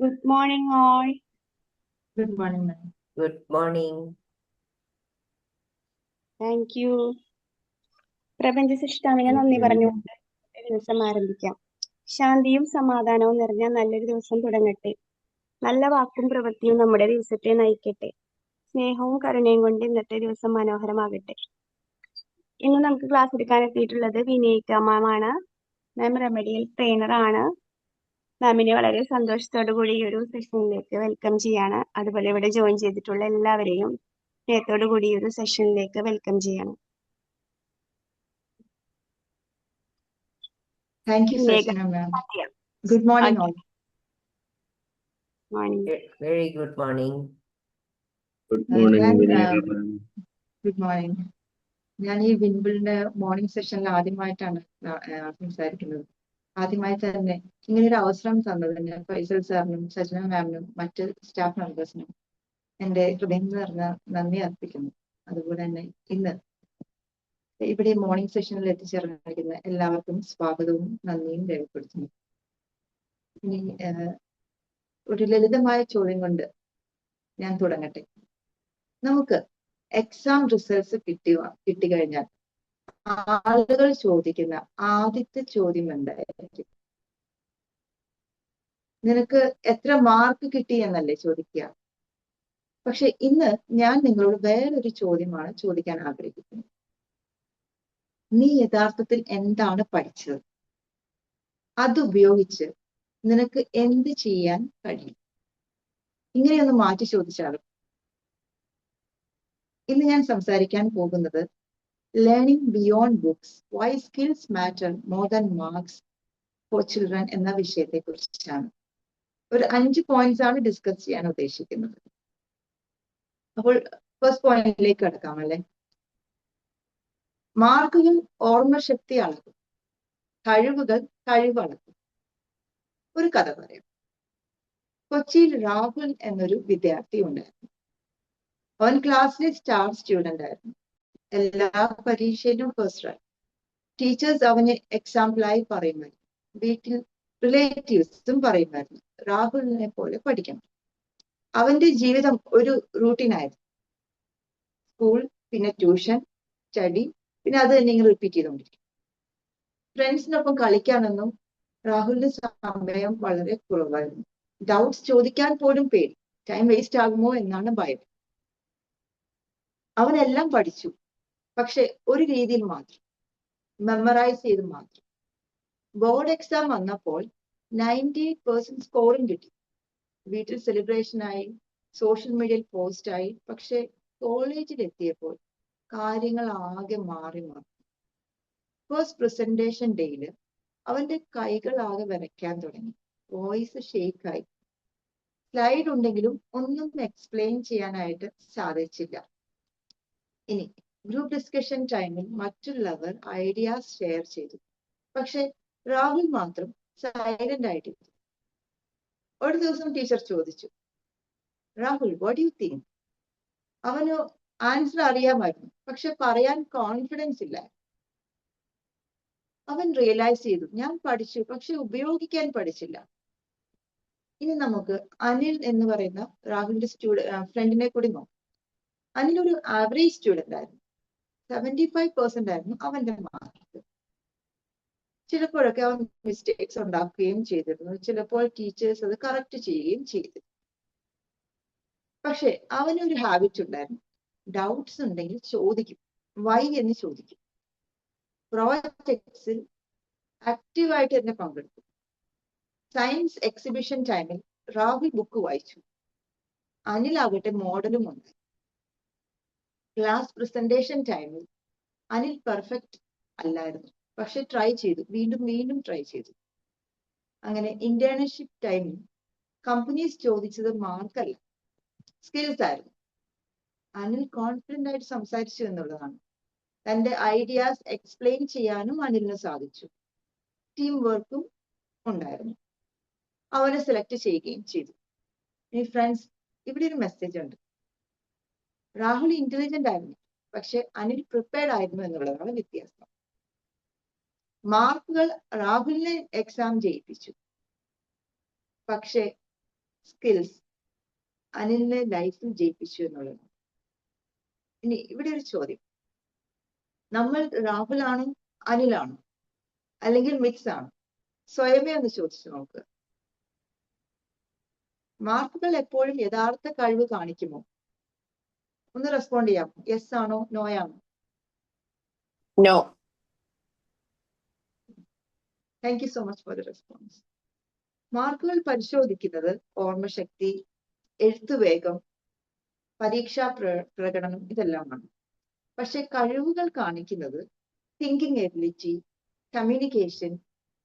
Good morning, all. Good morning, ma'am. Good morning. Thank you. പ്രപഞ്ച സൃഷ്ടാവിനെ നന്ദി പറഞ്ഞുകൊണ്ട് ദിവസം ആരംഭിക്കാം. ശാന്തിയും സമാധാനവും നിറഞ്ഞ നല്ലൊരു ദിവസം തുടങ്ങട്ടെ. നല്ല വാക്കും പ്രവൃത്തിയും നമ്മുടെ ദിവസത്തെ നയിക്കട്ടെ. സ്നേഹവും കരുണയും കൊണ്ട് ഇന്നത്തെ ദിവസം മനോഹരമാകട്ടെ. ഇന്ന് നമുക്ക് ക്ലാസ് എടുക്കാൻ എത്തിയിട്ടുള്ളത് വിനയിക മാമാണ്. മാം റെമഡിയൽ ട്രെയിനർ ആണ്. മാമിനെ വളരെ സന്തോഷത്തോടു കൂടി ഈ ഒരു സെഷനിലേക്ക് വെൽക്കം ചെയ്യാണ്. അതുപോലെ ഇവിടെ ജോയിൻ ചെയ്തിട്ടുള്ള എല്ലാവരെയും സ്നേഹത്തോടു കൂടി ഈ ഒരു സെഷനിലേക്ക് വെൽക്കം ചെയ്യണം. Thank you, വിനയിക Sashina, ma'am. ചെയ്യാം. Good morning, Okay. all. Morning. Very good morning. Good morning, ഞാൻ, Vinayaka ma'am. Good morning. ഞാൻ ഈ വിൻബിളിന്റെ മോർണിംഗ് സെഷനിൽ ആദ്യമായിട്ടാണ് സംസാരിക്കുന്നത്. ആദ്യമായി തന്നെ ഇങ്ങനെ ഒരു അവസരം തന്നതിന് ഫൈസൽ സാറിനും സജ്ന മാമിനും മറ്റ് സ്റ്റാഫ് മെമ്പേഴ്സിനും എന്റെ ഹൃദയം നിറഞ്ഞ നന്ദി അർപ്പിക്കുന്നു. അതുപോലെ തന്നെ ഇന്ന് ഇവിടെ മോർണിംഗ് സെഷനിൽ എത്തിച്ചേർന്നിരിക്കുന്ന എല്ലാവർക്കും സ്വാഗതവും നന്ദിയും രേഖപ്പെടുത്തുന്നു. ഇനി ഒരു ലളിതമായ ചോദ്യം കൊണ്ട് ഞാൻ തുടങ്ങട്ടെ. നമുക്ക് എക്സാം റിസൾട്ട്സ് കിട്ടിക്കഴിഞ്ഞാൽ ആളുകൾ ചോദിക്കുന്ന ആദ്യത്തെ ചോദ്യം എന്തായിരിക്കും? നിനക്ക് എത്ര മാർക്ക് കിട്ടി എന്നല്ലേ ചോദിക്കുക. പക്ഷെ ഇന്ന് ഞാൻ നിങ്ങളോട് വേറൊരു ചോദ്യമാണ് ചോദിക്കാൻ ആഗ്രഹിക്കുന്നത്. നീ യഥാർത്ഥത്തിൽ എന്താണ് പഠിച്ചത്? അതുപയോഗിച്ച് നിനക്ക് എന്ത് ചെയ്യാൻ കഴിയും? ഇങ്ങനെയൊന്ന് മാറ്റി ചോദിച്ചാലും. ഇന്ന് ഞാൻ സംസാരിക്കാൻ പോകുന്നത് learning beyond books, why skills matter more than marks for children എന്ന വിഷയത്തെ കുറിച്ചാണ്. ഒരു 5 പോയിന്റ്സ് ആണ് ഡിസ്കസ് ചെയ്യാൻ ഉദ്ദേശിക്കുന്നത്. അപ്പോൾ ഫസ്റ്റ് പോയിന്റിലേക്ക് കടക്കാം അല്ലെ. മാർക്കുകൾ ഓർമ്മശക്തി അളക്കും, കഴിവുകൾ കഴിവളക്കും. ഒരു കഥ പറയാം. കൊച്ചിയിൽ രാഹുൽ എന്നൊരു വിദ്യാർത്ഥി ഉണ്ടായിരുന്നു. അവൻ ക്ലാസ്സിലെ സ്റ്റാർ സ്റ്റുഡന്റ് ആയിരുന്നു. എല്ലാ പരീക്ഷയിലും ഫസ്റ്റ് റാങ്ക്. ടീച്ചേഴ്സ് അവന് എക്സാമ്പിളായി പറയുമായിരുന്നു. വീട്ടിൽ റിലേറ്റീവ്സും പറയുമായിരുന്നു രാഹുലിനെ പോലെ പഠിക്കണം. അവന്റെ ജീവിതം ഒരു റൂട്ടീനായിരുന്നു. സ്കൂൾ, പിന്നെ ട്യൂഷൻ, സ്റ്റഡി, പിന്നെ അത് തന്നെ ഇങ്ങനെ റിപ്പീറ്റ് ചെയ്തുകൊണ്ടിരിക്കും. ഫ്രണ്ട്സിനൊപ്പം കളിക്കാനൊന്നും രാഹുലിന്റെ സമയം വളരെ കുറവായിരുന്നു. ഡൗട്ട്സ് ചോദിക്കാൻ പോലും പേടി. ടൈം വേസ്റ്റ് ആകുമോ എന്നാണ് ഭയം. അവനെല്ലാം പഠിച്ചു, പക്ഷെ ഒരു രീതിയിൽ മാത്രം, മെമ്മറൈസ് ചെയ്ത് മാത്രം. ബോർഡ് എക്സാം വന്നപ്പോൾ 98% സ്കോറും കിട്ടി. വീട്ടിൽ സെലിബ്രേഷൻ ആയി, സോഷ്യൽ മീഡിയയിൽ പോസ്റ്റ് ആയി. പക്ഷെ കോളേജിൽ എത്തിയപ്പോൾ കാര്യങ്ങൾ ആകെ മാറി. ഫസ്റ്റ് പ്രസന്റേഷൻ ഡേയില് അവന്റെ കൈകൾ ആകെ വിറയ്ക്കാൻ തുടങ്ങി. വോയിസ് ഷേക്കായി. സ്ലൈഡ് ഉണ്ടെങ്കിലും ഒന്നും എക്സ്പ്ലെയിൻ ചെയ്യാനായിട്ട് സാധിച്ചില്ല. ഇനി ഗ്രൂപ്പ് ഡിസ്കഷൻ ടൈമിൽ മറ്റുള്ളവർ ഐഡിയാസ് ഷെയർ ചെയ്തു. പക്ഷെ രാഹുൽ മാത്രം സൈലന്റ് ആയിട്ടിരുന്നു. ഒരു ദിവസം ടീച്ചർ ചോദിച്ചു, രാഹുൽ, വാട്ട് യു തിങ്ക്? അവന് ആൻസർ അറിയാമായിരുന്നു, പക്ഷെ പറയാൻ കോൺഫിഡൻസ് ഇല്ല. അവൻ റിയലൈസ് ചെയ്തു, ഞാൻ പഠിച്ചു, പക്ഷെ ഉപയോഗിക്കാൻ പഠിച്ചില്ല. ഇനി നമുക്ക് അനിൽ എന്ന് പറയുന്ന രാഹുലിന്റെ ഫ്രണ്ടിനെ കൂടി നോക്കാം. അനിൽ ഒരു ആവറേജ് സ്റ്റുഡന്റ് ആയിരുന്നു. 75% ആയിരുന്നു അവന്റെ മാർക്ക്. ചിലപ്പോഴൊക്കെ അവൻ മിസ്റ്റേക്സ് ഉണ്ടാക്കുകയും ചെയ്തിരുന്നു. ചിലപ്പോൾ ടീച്ചേഴ്സ് അത് കറക്റ്റ് ചെയ്യുകയും ചെയ്തു. പക്ഷെ അവനൊരു ഹാബിറ്റ് ഉണ്ടായിരുന്നു. ഡൗട്ട്സ് ഉണ്ടെങ്കിൽ ചോദിക്കും, വൈ എന്ന് ചോദിക്കും. പ്രോജക്ട്സിൽ ആക്റ്റീവായിട്ട് തന്നെ പങ്കെടുക്കും. സയൻസ് എക്സിബിഷൻ ടൈമിൽ രാഹുൽ ബുക്ക് വായിച്ചു. അനിലാകട്ടെ മോഡലും ഉണ്ട്. ക്ലാസ് പ്രസന്റേഷൻ ടൈമിൽ അനിൽ പെർഫെക്റ്റ് അല്ലായിരുന്നു, പക്ഷെ ട്രൈ ചെയ്തു, വീണ്ടും വീണ്ടും ട്രൈ ചെയ്തു. അങ്ങനെ ഇന്റേൺഷിപ്പ് ടൈമിൽ കമ്പനീസ് ചോദിച്ചത് മാർക്കല്ല, സ്കിൽസ് ആയിരുന്നു. അനിൽ കോൺഫിഡന്റ് ആയിട്ട് സംസാരിച്ചു എന്നുള്ളതാണ്. തന്റെ ഐഡിയാസ് എക്സ്പ്ലെയിൻ ചെയ്യാനും അനിലിന് സാധിച്ചു. ടീം വർക്കും ഉണ്ടായിരുന്നു. അവനെ സെലക്ട് ചെയ്യുകയും ചെയ്തു. ഇനി ഫ്രണ്ട്സ്, ഇവിടെ ഒരു മെസ്സേജ് ഉണ്ട്. രാഹുൽ ഇന്റലിജന്റ് ആയിരുന്നു, പക്ഷെ അനിൽ പ്രിപ്പയർഡ് ആയിരുന്നു എന്നുള്ളതാണ് വ്യത്യാസം. മാർക്കുകൾ രാഹുലിനെ എക്സാം ജയിപ്പിച്ചു, പക്ഷെ സ്കിൽസ് അനിലിനെ ലൈഫിൽ ജയിപ്പിച്ചു എന്നുള്ളത്. ഇനി ഇവിടെ ഒരു ചോദ്യം, നമ്മൾ രാഹുലാണോ അനിലാണോ അല്ലെങ്കിൽ മിക്സ് ആണോ? സ്വയമേ ഒന്ന് ചോദിച്ചു നോക്കുക. മാർക്കുകൾ എപ്പോഴും യഥാർത്ഥ കഴിവ് കാണിക്കുമോ? ഒന്ന് റെസ്പോണ്ട് ചെയ്യാമോ? യെസ് ആണോ നോ ആണോ? No. Thank you so much for the response. മാർക്കുകൾ പരിശോധിക്കുന്നത് ഓർമ്മശക്തി, എഴുത്തുവേഗം, പരീക്ഷാ പ്രകടനം ഇതെല്ലാമാണ്. പക്ഷെ കഴിവുകൾ കാണിക്കുന്നത് thinking ability, communication,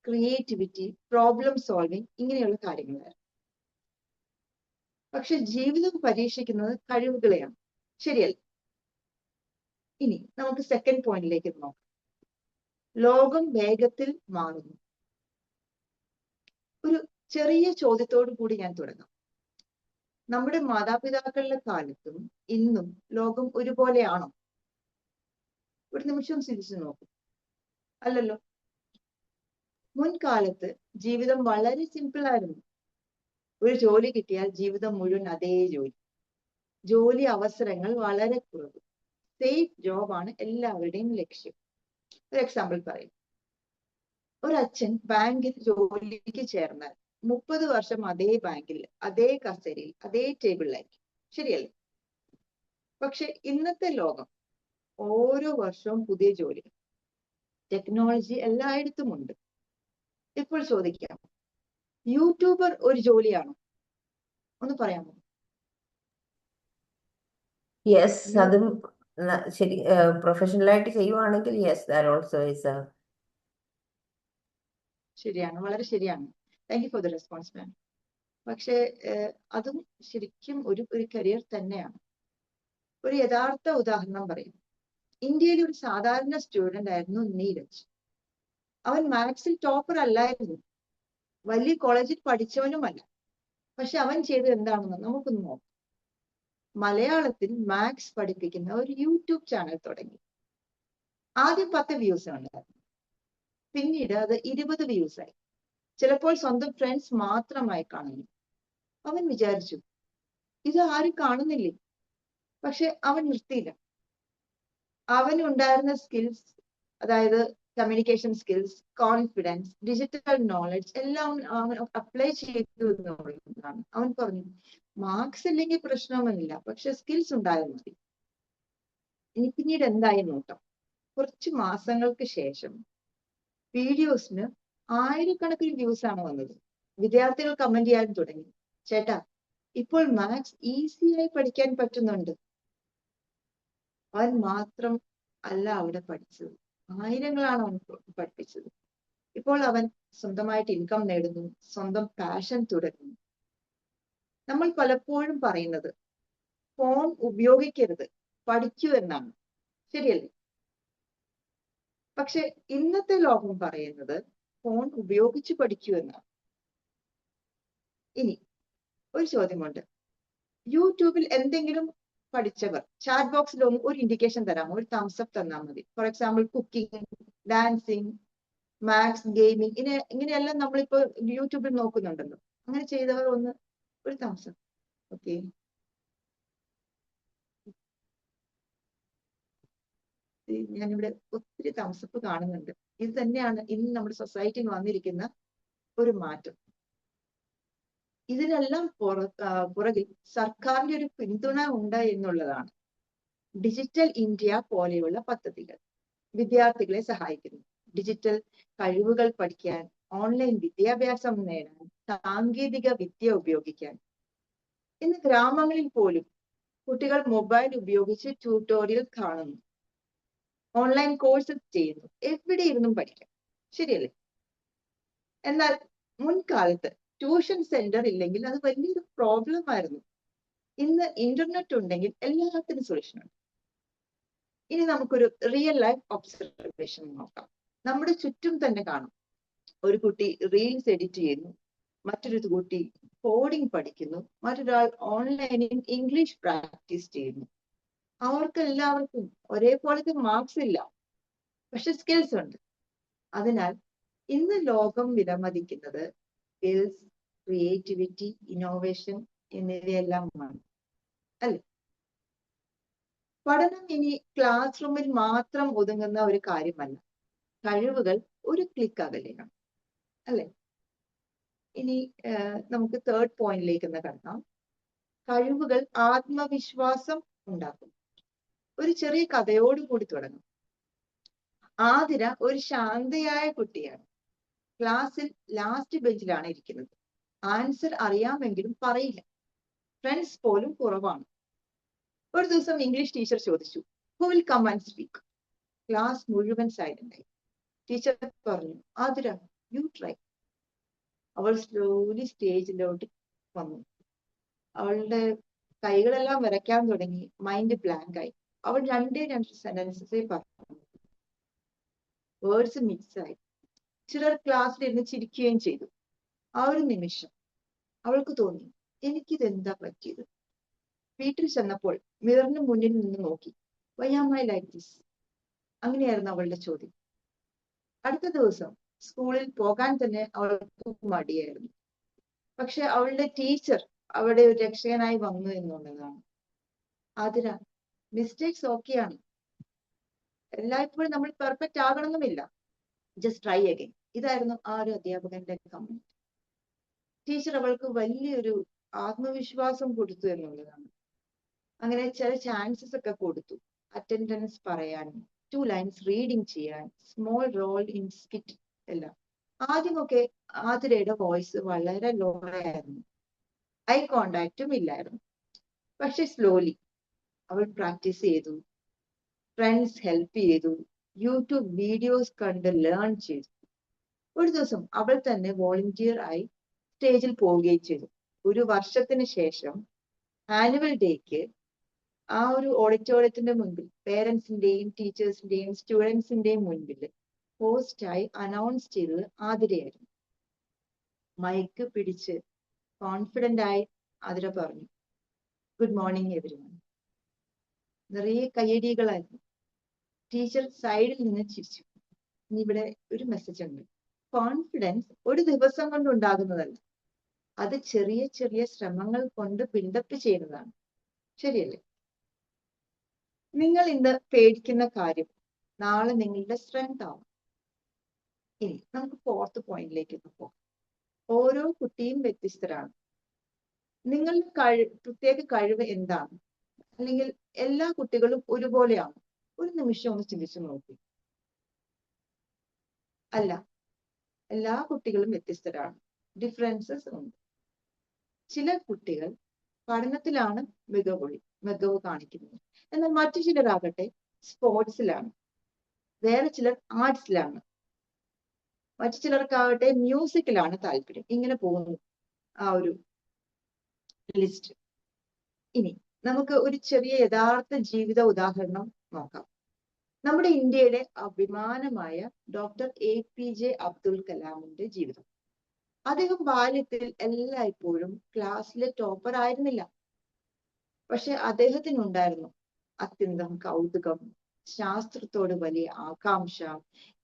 creativity, problem solving ഇങ്ങനെയുള്ള കാര്യങ്ങളാണ്. പക്ഷെ ജീവിതം പരീക്ഷിക്കുന്നത് കഴിവുകളെയാണ്. ശരിയല്ല? ഇനി നമുക്ക് സെക്കൻഡ് പോയിന്റിലേക്ക് നോക്കാം. ലോകം വേഗത്തിൽ മാറുന്നു. ഒരു ചെറിയ ചോദ്യത്തോടു കൂടി ഞാൻ തുടങ്ങാം. നമ്മുടെ മാതാപിതാക്കളുടെ കാലത്തും ഇന്നും ലോകം ഒരുപോലെയാണോ? ഒരു നിമിഷം ചിന്തിച്ചു നോക്കും. അല്ലല്ലോ. മുൻകാലത്ത് ജീവിതം വളരെ സിമ്പിൾ ആയിരുന്നു. ഒരു ജോലി കിട്ടിയാൽ ജീവിതം മുഴുവൻ അതേ ജോലി. ജോലി അവസരങ്ങൾ വളരെ കുറവ്. സേഫ് ജോബാണ് എല്ലാവരുടെയും ലക്ഷ്യം. ഒരു എക്സാമ്പിൾ പറയും. ഒരു അച്ഛൻ ബാങ്കിൽ ജോലിക്ക് ചേർന്നാൽ 30 വർഷം അതേ ബാങ്കിൽ, അതേ കസേരയിൽ, അതേ ടേബിളിലായിരിക്കും. ശരിയല്ലേ? പക്ഷെ ഇന്നത്തെ ലോകം ഓരോ വർഷവും പുതിയ ജോലി, ടെക്നോളജി എല്ലായിടത്തും ഉണ്ട്. ഇപ്പോൾ ചോദിക്കാം, യൂട്യൂബർ ഒരു ജോലിയാണോ? ഒന്ന് പറയാമോ? Yes, അതും ശരി പ്രൊഫഷണലായിട്ട് ചെയ്യുവാണെങ്കിൽ yes, that also is a. ശരിയാണ്, വളരെ ശരിയാണ്. Thank you for the response ma'am. പക്ഷേ അതും ശരിക്കും ഒരു കരിയർ തന്നെയാണ്. ഒരു യഥാർത്ഥ ഉദാഹരണം പറയും. ഇന്ത്യയിലെ ഒരു സാധാരണ സ്റ്റുഡന്റ് ആയിരുന്നു നീരജ്. അവൻ മാത്സിൽ ടോപ്പർ അല്ലായിരുന്നു, വലിയ കോളേജിൽ പഠിച്ചവനുമല്ല. പക്ഷെ അവൻ ചെയ്തത് എന്താണെന്ന് നമുക്കൊന്ന് നോക്കാം. മലയാളത്തിൽ മാത്സ് പഠിപ്പിക്കുന്ന ഒരു യൂട്യൂബ് ചാനൽ തുടങ്ങി. ആദ്യം 10 വ്യൂസ് ഉണ്ടായിരുന്നു. പിന്നീട് അത് 20 വ്യൂസ് ആയി. ചിലപ്പോൾ സ്വന്തം ഫ്രണ്ട്സ് മാത്രമായി കാണുന്നു. അവൻ വിചാരിച്ചു, ഇത് ആരും കാണുന്നില്ലേ? പക്ഷെ അവൻ നിർത്തിയില്ല. അവനുണ്ടായിരുന്ന സ്കിൽസ്, അതായത് communication skills, confidence, digital knowledge എല്ലാം അവൻ അപ്ലൈ ചെയ്തു എന്നുള്ളതാണ്. അവൻ പറഞ്ഞു, മാർക്സ് ഇല്ലെങ്കിൽ പ്രശ്നമൊന്നുമില്ല, പക്ഷെ സ്കിൽസ് ഉണ്ടായാൽ മതി. ഇനി പിന്നീട് എന്തായി നോക്കാം. കുറച്ച് മാസങ്ങൾക്ക് ശേഷം വീഡിയോസിന് 1000കണക്കിന് വ്യൂസ് ആണ് വന്നത്. വിദ്യാർത്ഥികൾ കമന്റ് ചെയ്യാൻ തുടങ്ങി, ചേട്ടാ ഇപ്പോൾ മാത്സ് ഈസിയായി പഠിക്കാൻ പറ്റുന്നുണ്ട്. അവൻ മാത്രം അല്ല അവിടെ പഠിച്ചത്, ആയിരങ്ങളാണ് അവൻ പഠിപ്പിച്ചത്. ഇപ്പോൾ അവൻ സ്വന്തമായിട്ട് ഇൻകം നേടുന്നു, സ്വന്തം പാഷൻ തുടരുന്നു. നമ്മൾ പലപ്പോഴും പറയുന്നത് ഫോൺ ഉപയോഗിക്കരുത്, പഠിക്കൂ എന്നാണ്. ശരിയല്ലേ? പക്ഷെ ഇന്നത്തെ ലോകം പറയുന്നത് ഫോൺ ഉപയോഗിച്ച് പഠിക്കൂ എന്നാണ്. ഇനി ഒരു ചോദ്യമുണ്ട്. യൂട്യൂബിൽ എന്തെങ്കിലും പഠിച്ചവർ ചാറ്റ് ബോക്സിൽ ഒരു ഇൻഡിക്കേഷൻ തരാമോ? ഒരു തംസ് അപ്പ് തന്നാൽ മതി. For example cooking, dancing, maths, gaming, ഇങ്ങനെയെല്ലാം നമ്മളിപ്പോ യൂട്യൂബിൽ നോക്കുന്നുണ്ടല്ലോ. അങ്ങനെ ചെയ്തവർ ഒന്ന് ഒരു തംസ് അപ്പ്. ഓക്കെ, ഞാനിവിടെ ഒത്തിരി തംസപ്പ് കാണുന്നുണ്ട്. ഇത് തന്നെയാണ് ഇന്ന് നമ്മുടെ സൊസൈറ്റിയിൽ വന്നിരിക്കുന്ന ഒരു മാറ്റം. ഇതിനെല്ലാം പുറകിൽ സർക്കാരിന്റെ ഒരു പിന്തുണ ഉണ്ട് എന്നുള്ളതാണ്. ഡിജിറ്റൽ ഇന്ത്യ പോലെയുള്ള പദ്ധതികൾ വിദ്യാർത്ഥികളെ സഹായിക്കുന്നു. ഡിജിറ്റൽ കഴിവുകൾ പഠിക്കാൻ, ഓൺലൈൻ വിദ്യാഭ്യാസം നേടാൻ, സാങ്കേതിക വിദ്യ ഉപയോഗിക്കാൻ. ഇന്ന് ഗ്രാമങ്ങളിൽ പോലും കുട്ടികൾ മൊബൈൽ ഉപയോഗിച്ച് ട്യൂട്ടോറിയൽ കാണുന്നു, ഓൺലൈൻ കോഴ്സസ് ചെയ്യുന്നു, എവിടെ ഇരുന്നും പഠിക്കാം. ശരിയല്ലേ? എന്നാൽ മുൻകാലത്ത് ട്യൂഷൻ സെന്റർ ഇല്ലെങ്കിൽ അത് വലിയൊരു പ്രോബ്ലം ആയിരുന്നു. ഇന്ന് ഇന്റർനെറ്റ് ഉണ്ടെങ്കിൽ എല്ലാത്തിനും സൊല്യൂഷൻ ഉണ്ട്. ഇനി നമുക്കൊരു റിയൽ ലൈഫ് ഒബ്സർവേഷൻ നോക്കാം. നമ്മുടെ ചുറ്റും തന്നെ കാണും. ഒരു കുട്ടി റീൽസ് എഡിറ്റ് ചെയ്യുന്നു, മറ്റൊരു കുട്ടി കോഡിംഗ് പഠിക്കുന്നു, മറ്റൊരാൾ ഓൺലൈനിൽ ഇംഗ്ലീഷ് പ്രാക്ടീസ് ചെയ്യുന്നു. അവർക്കെല്ലാവർക്കും ഒരേപോലത്തെ മാർക്സ് ഇല്ല, പക്ഷെ സ്കിൽസ് ഉണ്ട്. അതിനാൽ ഇന്ന് ലോകം വിലമതിക്കുന്നത് സ്കിൽസ്, ക്രിയേറ്റിവിറ്റി, ഇന്നോവേഷൻ എന്നിവയെല്ലാമാണ്. അല്ലെ? പഠനം ഇനി ക്ലാസ് റൂമിൽ മാത്രം ഒതുങ്ങുന്ന ഒരു കാര്യമല്ല. കഴിവുകൾ ഒരു ക്ലിക്ക് അകലെയാണ്. അല്ലെ? ഇനി നമുക്ക് തേർഡ് പോയിന്റിലേക്ക് കടക്കാം. കഴിവുകൾ ആത്മവിശ്വാസം ഉണ്ടാക്കും. ഒരു ചെറിയ കഥയോട് കൂടി തുടങ്ങും. ആതിര ഒരു ശാന്തയായ കുട്ടിയാണ്. ക്ലാസ്സിൽ ലാസ്റ്റ് ബെഞ്ചിലാണ് ഇരിക്കുന്നത്. ആൻസർ അറിയാമെങ്കിലും പറയില്ല. ഫ്രണ്ട്സ് പോലും കുറവാണ്. ഒരു ദിവസം ഇംഗ്ലീഷ് ടീച്ചർ ചോദിച്ചു, "Who will come and speak?" Class മുഴുവൻ സൈലന്റ് ആയി. ടീച്ചർ പറഞ്ഞു, "ആതിര, യു ട്രൈ." അവൾ സ്ലോലി സ്റ്റേജിലോട്ട് വന്നു. അവളുടെ കൈകളെല്ലാം വിറയ്ക്കാൻ തുടങ്ങി. മൈൻഡ് ബ്ലാങ്ക് ആയി. അവൾ രണ്ടേ സെന്റൻസസേ പറഞ്ഞു. വേർഡ്സ് മിക്സ് ആയി. ചിലർ ക്ലാസ്സിൽ ഇരുന്ന് ചിരിക്കുകയും ചെയ്തു. ആ ഒരു നിമിഷം അവൾക്ക് തോന്നി, എനിക്കിതെന്താ പറ്റിയത്? വീട്ടിൽ ചെന്നപ്പോൾ മിററിന് മുന്നിൽ നിന്ന് നോക്കി. "Why am I like this?" അങ്ങനെയായിരുന്നു അവളുടെ ചോദ്യം. അടുത്ത ദിവസം സ്കൂളിൽ പോകാൻ തന്നെ അവൾക്ക് മടിയായിരുന്നു. പക്ഷെ അവളുടെ ടീച്ചർ അവിടെ ഒരു രക്ഷകനായി വന്നു എന്നുള്ളതാണ്. ആതിര, മിസ്റ്റേക്സ് ഓക്കെയാണ്. എല്ലായ്പ്പോഴും നമ്മൾ പെർഫെക്റ്റ് ആകണമെന്നില്ല. Just try again. ഇതായിരുന്നു ആ ഒരു അധ്യാപകന്റെ കമന്റ്. ടീച്ചർ അവൾക്ക് വലിയൊരു ആത്മവിശ്വാസം കൊടുത്തു എന്നുള്ളതാണ്. അങ്ങനെ ചില ചാൻസസ് ഒക്കെ കൊടുത്തു. അറ്റൻഡൻസ് പറയാനും 2 ലൈൻസ് റീഡിങ് ചെയ്യാൻ, സ്മോൾ റോൾ ഇൻ സ്കിറ്റ് എല്ലാം. ആദ്യമൊക്കെ ആതിരയുടെ വോയിസ് വളരെ ലോ ആയിരുന്നു. ഐ കോണ്ടാക്റ്റും ഇല്ലായിരുന്നു. പക്ഷെ സ്ലോലി അവൾ പ്രാക്ടീസ് ചെയ്തു. ഫ്രണ്ട്സ് ഹെൽപ്പ് ചെയ്തു. യൂട്യൂബ് വീഡിയോസ് കണ്ട് ലേൺ ചെയ്തു. ഒരു ദിവസം അവൾ തന്നെ വോളണ്ടിയർ ആയി സ്റ്റേജിൽ പോവുകയും ചെയ്തു. ഒരു വർഷത്തിന് ശേഷം ആനുവൽ ഡേക്ക് ആ ഒരു ഓഡിറ്റോറിയത്തിന്റെ മുൻപിൽ പേരൻസിന്റെയും ടീച്ചേഴ്സിന്റെയും സ്റ്റുഡൻസിന്റെയും മുൻപിൽ പോസ്റ്റായി അനൗൺസ് ചെയ്തത് ആതിരയായിരുന്നു. മൈക്ക് പിടിച്ച് കോൺഫിഡന്റ് ആയി ആതിര പറഞ്ഞു, "ഗുഡ് മോർണിംഗ് എവരിവൺ." നിറയെ കയ്യടികളായിരുന്നു. ടീച്ചർ സൈഡിൽ നിന്ന് ചിരിച്ചു. ഇനി ഇവിടെ ഒരു മെസ്സേജ് ഉണ്ട്. കോൺഫിഡൻസ് ഒരു ദിവസം കൊണ്ട് ഉണ്ടാകുന്നതല്ല. അത് ചെറിയ ചെറിയ ശ്രമങ്ങൾ കൊണ്ട് ബിൽഡപ്പ് ചെയ്യുന്നതാണ്. ശരിയല്ലേ? നിങ്ങൾ ഇന്ന് പേടിക്കുന്ന കാര്യം നാളെ നിങ്ങളുടെ സ്ട്രെങ്ത് ആവും. ഇനി നമുക്ക് ഫോർത്ത് പോയിന്റിലേക്ക് പോകാം. ഓരോ കുട്ടിയും വ്യത്യസ്തരാണ്. നിങ്ങളുടെ പ്രത്യേക കഴിവ് എന്താണ്? അല്ലെങ്കിൽ എല്ലാ കുട്ടികളും ഒരുപോലെയാണ്? ഒരു നിമിഷം ഒന്ന് ചിന്തിച്ചു നോക്കി. അല്ല, എല്ലാ കുട്ടികളും വ്യത്യസ്തരാണ്. ഡിഫറൻസസ് ഉണ്ട്. ചില കുട്ടികൾ പഠനത്തിലാണ് മികവ് കാണിക്കുന്നത്. എന്നാൽ മറ്റു ചിലരാകട്ടെ സ്പോർട്സിലാണ്. വേറെ ചിലർ ആർട്സിലാണ്. മറ്റു ചിലർക്കാകട്ടെ മ്യൂസിക്കിലാണ് താല്പര്യം. ഇങ്ങനെ പോകുന്നു ആ ഒരു ലിസ്റ്റ്. ഇനി നമുക്ക് ഒരു ചെറിയ യഥാർത്ഥ ജീവിത ഉദാഹരണം നോക്കാം. നമ്മുടെ ഇന്ത്യയുടെ അഭിമാനമായ ഡോക്ടർ APJ അബ്ദുൽ കലാമിന്റെ ജീവിതം. അദ്ദേഹം ബാല്യത്തിൽ എല്ലായ്പ്പോഴും ക്ലാസ്സിലെ ടോപ്പർ ആയിരുന്നില്ല. പക്ഷെ അദ്ദേഹത്തിനുണ്ടായിരുന്നു അത്യന്തം കൗതുകം, ശാസ്ത്രത്തോട് വലിയ ആകാംക്ഷ.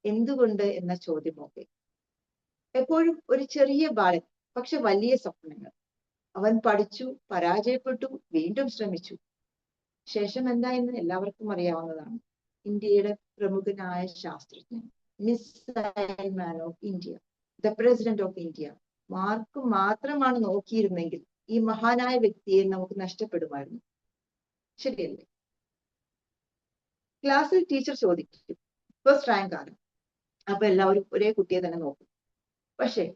എന്തുകൊണ്ട് എന്ന ചോദ്യമൊക്കെ. എപ്പോഴും ഒരു ചെറിയ ബാലൻ, പക്ഷെ വലിയ സ്വപ്നങ്ങൾ. അവൻ പഠിച്ചു, പരാജയപ്പെട്ടു, വീണ്ടും ശ്രമിച്ചു. ശേഷം എന്തായെന്ന് എല്ലാവർക്കും അറിയാവുന്നതാണ്. ഇന്ത്യയുടെ പ്രമുഖനായ ശാസ്ത്രജ്ഞൻ, missile man of India, the president of India. Mark മാത്രമാണ് നോക്കിയിരുന്നെങ്കിൽ ഈ മഹാനായ വ്യക്തിയെ നമുക്ക് നഷ്ടപ്പെടുമായിരുന്നു. ശരിയല്ലേ? ക്ലാസ്സിൽ ടീച്ചർ ചോദിക്കും, ഫസ്റ്റ് റാങ്ക് ആണ്. അപ്പൊ എല്ലാവരും ഒരേ കുട്ടിയെ തന്നെ നോക്കും. പക്ഷെ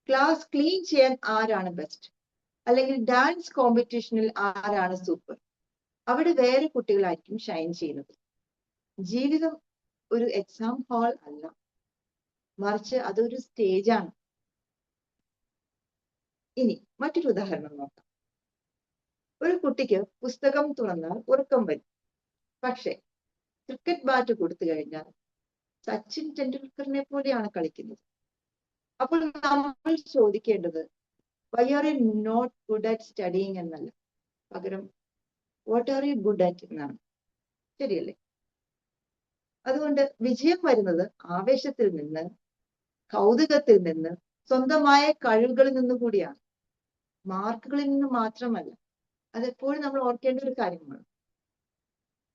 ക്ലാസ് ക്ലീൻ ചെയ്യാൻ ആരാണ് ബെസ്റ്റ്? അല്ലെങ്കിൽ ഡാൻസ് കോമ്പറ്റീഷനിൽ ആരാണ് സൂപ്പർ? അവിടെ വേറെ കുട്ടികളായിരിക്കും ഷൈൻ ചെയ്യുന്നത്. ജീവിതം ഒരു എക്സാം ഹാൾ അല്ല, മറിച്ച് അതൊരു സ്റ്റേജാണ്. ഇനി മറ്റൊരു ഉദാഹരണം നോക്കാം. ഒരു കുട്ടിക്ക് പുസ്തകം തുറന്നാൽ ഉറക്കം വരും. പക്ഷെ ക്രിക്കറ്റ് ബാറ്റ് കൊടുത്തു കഴിഞ്ഞാൽ സച്ചിൻ ടെണ്ടുൽക്കറിനെ പോലെയാണ് കളിക്കുന്നത്. അപ്പോൾ നമ്മൾ ചോദിക്കേണ്ടത് why are you not good at studying എന്നല്ല, പകരം what are you good at എന്നാണ്. ശരിയല്ലേ? അതുകൊണ്ട് വിജയം വരുന്നത് ആവേശത്തിൽ നിന്ന്, കൗതുകത്തിൽ നിന്ന്, സ്വന്തമായ കഴിവുകളിൽ നിന്ന് കൂടിയാണ്, മാർക്കുകളിൽ നിന്ന് മാത്രമല്ല. അതെപ്പോഴും നമ്മൾ ഓർക്കേണ്ട ഒരു കാര്യമാണ്.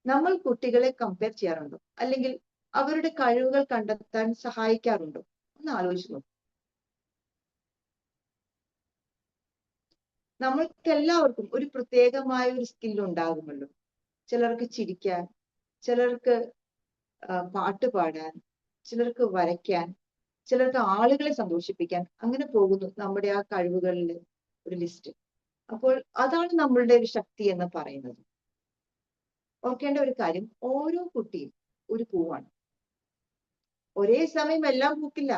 നമ്മൾ കുട്ടികളെ കമ്പയർ ചെയ്യാറുണ്ടോ, അല്ലെങ്കിൽ അവരുടെ കഴിവുകൾ കണ്ടെത്താൻ സഹായിക്കാറുണ്ടോ? ഒന്ന് ആലോചിച്ച് നോക്കൂ. നമ്മൾക്ക് എല്ലാവർക്കും ഒരു പ്രത്യേകമായ ഒരു സ്കിൽ ഉണ്ടാകുമല്ലോ. ചിലർക്ക് ചിരിക്കാൻ, ചിലർക്ക് പാട്ട് പാടാൻ, ചിലർക്ക് വരയ്ക്കാൻ, ചിലർക്ക് ആളുകളെ സന്തോഷിപ്പിക്കാൻ. അങ്ങനെ പോകുന്നു നമ്മുടെ ആ കഴിവുകളിൽ ഒരു ലിസ്റ്റ്. അപ്പോൾ അതാണ് നമ്മളുടെ ഒരു ശക്തി എന്ന് പറയുന്നത്. ഓർക്കേണ്ട ഒരു കാര്യം, ഓരോ കുട്ടിയും ഒരു പൂവാണ്. ഒരേ സമയം എല്ലാം പൂക്കില്ല,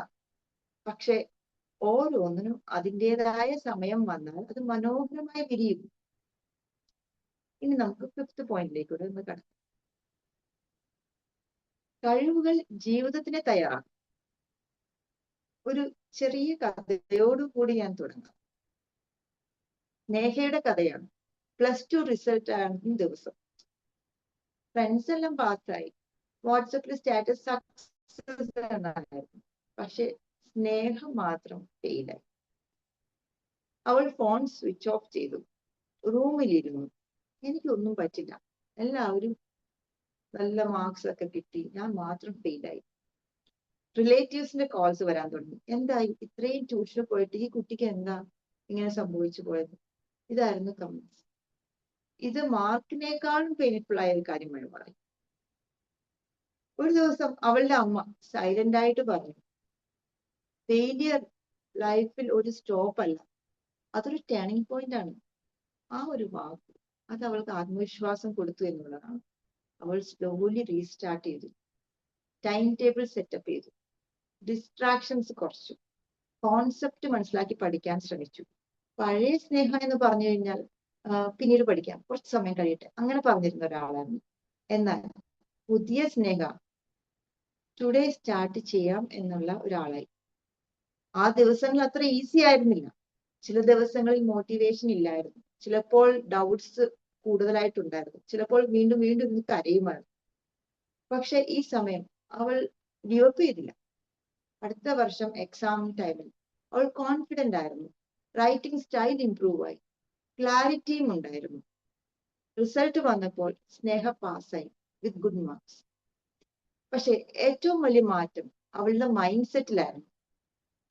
പക്ഷെ ഓരോന്നിനും അതിൻ്റെതായ സമയം വന്നാൽ അത് മനോഹരമായി വിരിയും. ഇനി നമുക്ക് 5th പോയിന്റിലേക്ക് ഒന്ന് കടക്കാം. കഴിവുകൾ ജീവിതത്തിന് തയ്യാറാണ്. ഒരു ചെറിയ കഥയോടുകൂടി ഞാൻ തുടങ്ങാം. നേഹയുടെ കഥയാണ്. +2 റിസൾട്ട് ആണ് ദിവസം. ഫ്രണ്ട്സ് എല്ലാം പാസ്സായി. വാട്സപ്പിൽ സ്റ്റാറ്റസ് സക്സസ് എന്നായിരുന്നു. പക്ഷെ സ്നേഹം മാത്രം ഫെയിലായി. അവൾ ഫോൺ സ്വിച്ച് ഓഫ് ചെയ്തു, റൂമിലിരുന്നു. എനിക്കൊന്നും പറ്റില്ല, എല്ലാവരും നല്ല മാർക്സ് ഒക്കെ കിട്ടി, ഞാൻ മാത്രം ഫെയിലായി. റിലേറ്റീവ്സിന്റെ കോൾസ് വരാൻ തുടങ്ങി. എന്തായി, ഇത്രയും ട്യൂഷന് പോയിട്ട് ഈ കുട്ടിക്ക് എന്താ ഇങ്ങനെ സംഭവിച്ചു പോയത്? ഇതായിരുന്നു കമന്റ്സ്. ഇത് മാർക്കിനേക്കാളും പെയിൻഫുൾ ആയ ഒരു കാര്യമായി മാറി. ഒരു ദിവസം അവളുടെ അമ്മ സൈലന്റ് ആയിട്ട് പറഞ്ഞു, ഫെയിലിയർ ലൈഫിൽ ഒരു സ്റ്റോപ്പ് അല്ല, അതൊരു ടേണിംഗ് പോയിന്റ് ആണ്. ആ ഒരു വാക്ക് അത് അവൾക്ക് ആത്മവിശ്വാസം കൊടുത്തു എന്നുള്ളതാണ്. അവൾ സ്ലോലി റീസ്റ്റാർട്ട് ചെയ്തു, ടൈം ടേബിൾ സെറ്റപ്പ് ചെയ്തു, ഡിസ്ട്രാക്ഷൻസ് കുറച്ചു, കോൺസെപ്റ്റ് മനസ്സിലാക്കി പഠിക്കാൻ ശ്രമിച്ചു. പഴയ സ്നേഹം എന്ന് പറഞ്ഞു കഴിഞ്ഞാൽ പിന്നീട് പഠിക്കാം, കുറച്ച് സമയം കഴിയട്ടെ, അങ്ങനെ പറഞ്ഞിരുന്ന ഒരാളാണ്. എന്നാൽ പുതിയ സ്നേഹ ടുഡേ സ്റ്റാർട്ട് ചെയ്യാം എന്നുള്ള ഒരാളായി. ആ ദിവസങ്ങൾ അത്ര ഈസി ആയിരുന്നില്ല. ചില ദിവസങ്ങളിൽ മോട്ടിവേഷൻ ഇല്ലായിരുന്നു, ചിലപ്പോൾ ഡൗട്ട്സ് കൂടുതലായിട്ടുണ്ടായിരുന്നു, ചിലപ്പോൾ വീണ്ടും വീണ്ടും ഇന്ന് കരയുമായിരുന്നു. പക്ഷെ ഈ സമയം അവൾ ഗിവപ്പ് ചെയ്തില്ല. അടുത്ത വർഷം എക്സാം ടൈമിൽ അവൾ കോൺഫിഡന്റ് ആയിരുന്നു. റൈറ്റിംഗ് സ്റ്റൈൽ ഇംപ്രൂവ് ആയി, ക്ലാരിറ്റിയും ഉണ്ടായിരുന്നു. റിസൾട്ട് വന്നപ്പോൾ സ്നേഹ പാസ്സായി വിത്ത് ഗുഡ് മാർക്സ്. പക്ഷെ ഏറ്റവും വലിയ മാറ്റം അവളുടെ മൈൻഡ് സെറ്റിലായിരുന്നു.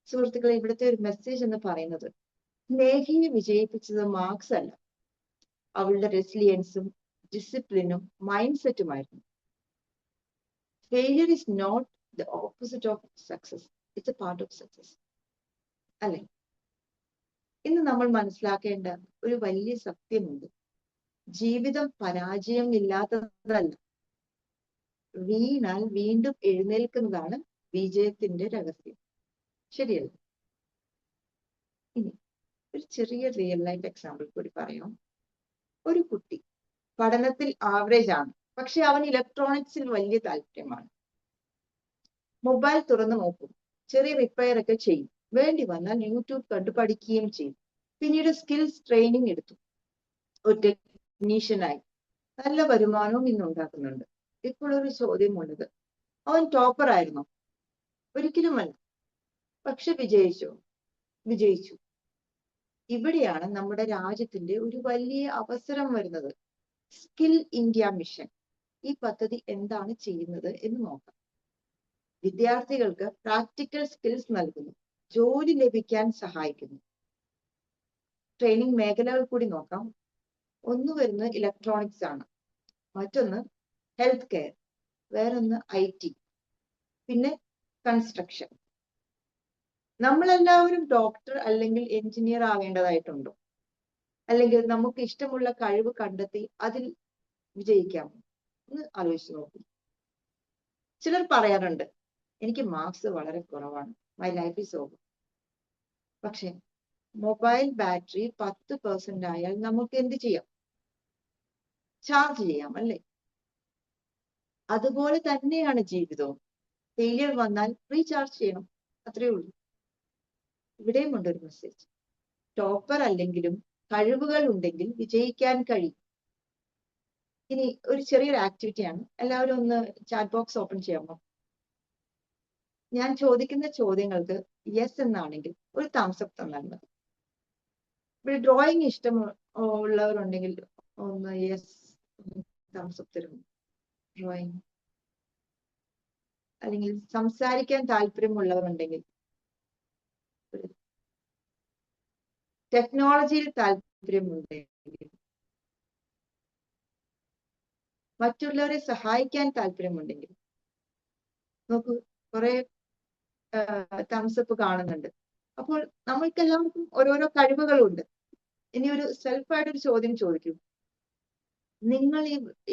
സുഹൃത്തുക്കളെ, ഇവിടുത്തെ ഒരു മെസ്സേജ് എന്ന് പറയുന്നത്, സ്നേഹിയെ വിജയിപ്പിച്ചത് മാർക്സ് അല്ല, അവളുടെ റെസിലിയൻസും ഡിസിപ്ലിനും മൈൻഡ് സെറ്റുമായിരുന്നു. Failure is not the opposite of success, it's a part of success. അല്ലെ? ഇന്ന് നമ്മൾ മനസ്സിലാക്കേണ്ട ഒരു വലിയ സത്യമുണ്ട്. ജീവിതം പരാജയം ഇല്ലാത്തതല്ല, വീണാൽ വീണ്ടും എഴുന്നേൽക്കുന്നതാണ് വിജയത്തിന്റെ രഹസ്യം. ശരിയല്ല? ഇനി ഒരു ചെറിയ റിയൽ ലൈഫ് എക്സാമ്പിൾ കൂടി പറയാം. ഒരു കുട്ടി പഠനത്തിൽ ആവറേജ് ആണ്, പക്ഷെ അവൻ ഇലക്ട്രോണിക്സിൽ വലിയ താല്പര്യമാണ്. മൊബൈൽ തുറന്നു നോക്കും, ചെറിയ റിപ്പയർ ഒക്കെ ചെയ്യും, വേണ്ടി വന്നാൽ യൂട്യൂബ് കണ്ടു പഠിക്കുകയും ചെയ്യും. പിന്നീട് സ്കിൽസ് ട്രെയിനിങ് എടുത്തു, ഒരു ടെക്നീഷ്യനായി, നല്ല വരുമാനവും ഇന്ന് ഉണ്ടാക്കുന്നുണ്ട്. ഇപ്പോൾ ഒരു ചോദ്യമുള്ളത്, അവൻ ടോപ്പർ ആയിരുന്നോ? ഒരിക്കലുമല്ല. പക്ഷെ വിജയിച്ചു. ഇവിടെയാണ് നമ്മുടെ രാജ്യത്തിന്റെ ഒരു വലിയ അവസരം വരുന്നത്. സ്കിൽ ഇന്ത്യ മിഷൻ ഈ പദ്ധതി എന്താണ് ചെയ്യുന്നത് എന്ന് നോക്കാം. വിദ്യാർത്ഥികൾക്ക് പ്രാക്ടിക്കൽ സ്കിൽസ് നൽകുന്നു, ജോലി ലഭിക്കാൻ സഹായിക്കുന്നു. ട്രെയിനിങ് മേഖലകൾ കൂടി നോക്കാം. ഒന്ന് വരുന്നത് ഇലക്ട്രോണിക്സ് ആണ്, മറ്റൊന്ന് ഹെൽത്ത് കെയർ, വേറൊന്ന് IT, പിന്നെ കൺസ്ട്രക്ഷൻ. നമ്മളെല്ലാവരും ഡോക്ടർ അല്ലെങ്കിൽ എഞ്ചിനീയർ ആവേണ്ടതായിട്ടുണ്ടോ? അല്ലെങ്കിൽ നമുക്ക് ഇഷ്ടമുള്ള കഴിവ് കണ്ടെത്തി അതിൽ വിജയിക്കാമോ? ഒന്ന് ആലോചിച്ച് നോക്കൂ. ചിലർ പറയാറുണ്ട്, എനിക്ക് മാർക്സ് വളരെ കുറവാണ്, മൈ ലൈഫ് ഈസ് ഓവർ. പക്ഷെ മൊബൈൽ ബാറ്ററി 10% ആയാൽ നമുക്ക് എന്ത് ചെയ്യാം? ചാർജ് ചെയ്യാം, അല്ലേ? അതുപോലെ തന്നെയാണ് ജീവിതവും. ഫെയിലിയർ വന്നാൽ റീചാർജ് ചെയ്യണം, അത്രേ ഉള്ളൂ. ഇവിടെയും ഉണ്ട് ഒരു മെസ്സേജ്. ടോപ്പർ അല്ലെങ്കിലും കഴിവുകൾ ഉണ്ടെങ്കിൽ വിജയിക്കാൻ കഴിയും. ഇനി ഒരു ചെറിയൊരു ആക്ടിവിറ്റിയാണ്. എല്ലാവരും ഒന്ന് ചാറ്റ് ബോക്സ് ഓപ്പൺ ചെയ്യാമോ? ഞാൻ ചോദിക്കുന്ന ചോദ്യങ്ങൾക്ക് യെസ് എന്നാണെങ്കിൽ ഒരു തംസ് അപ്പ് തന്നാൽ മതി. ഇവിടെ ഡ്രോയിങ് ഇഷ്ടം ഉള്ളവരുണ്ടെങ്കിൽ ഒന്ന് യെസ് തംസ് അപ്പ് തരും. ഡ്രോയിങ് അല്ലെങ്കിൽ സംസാരിക്കാൻ താല്പര്യമുള്ളവരുണ്ടെങ്കിൽ, ടെക്നോളജിയിൽ താല്പര്യമുണ്ടെങ്കിൽ, മറ്റുള്ളവരെ സഹായിക്കാൻ താല്പര്യമുണ്ടെങ്കിൽ, നോക്കൂ കുറെ തംസ് അപ്പ് കാണുന്നുണ്ട്. അപ്പോൾ നമ്മൾക്കെല്ലാവർക്കും ഓരോരോ കഴിവുകളുണ്ട്. ഇനി ഒരു സെൽഫായിട്ടൊരു ചോദ്യം ചോദിക്കൂ, നിങ്ങൾ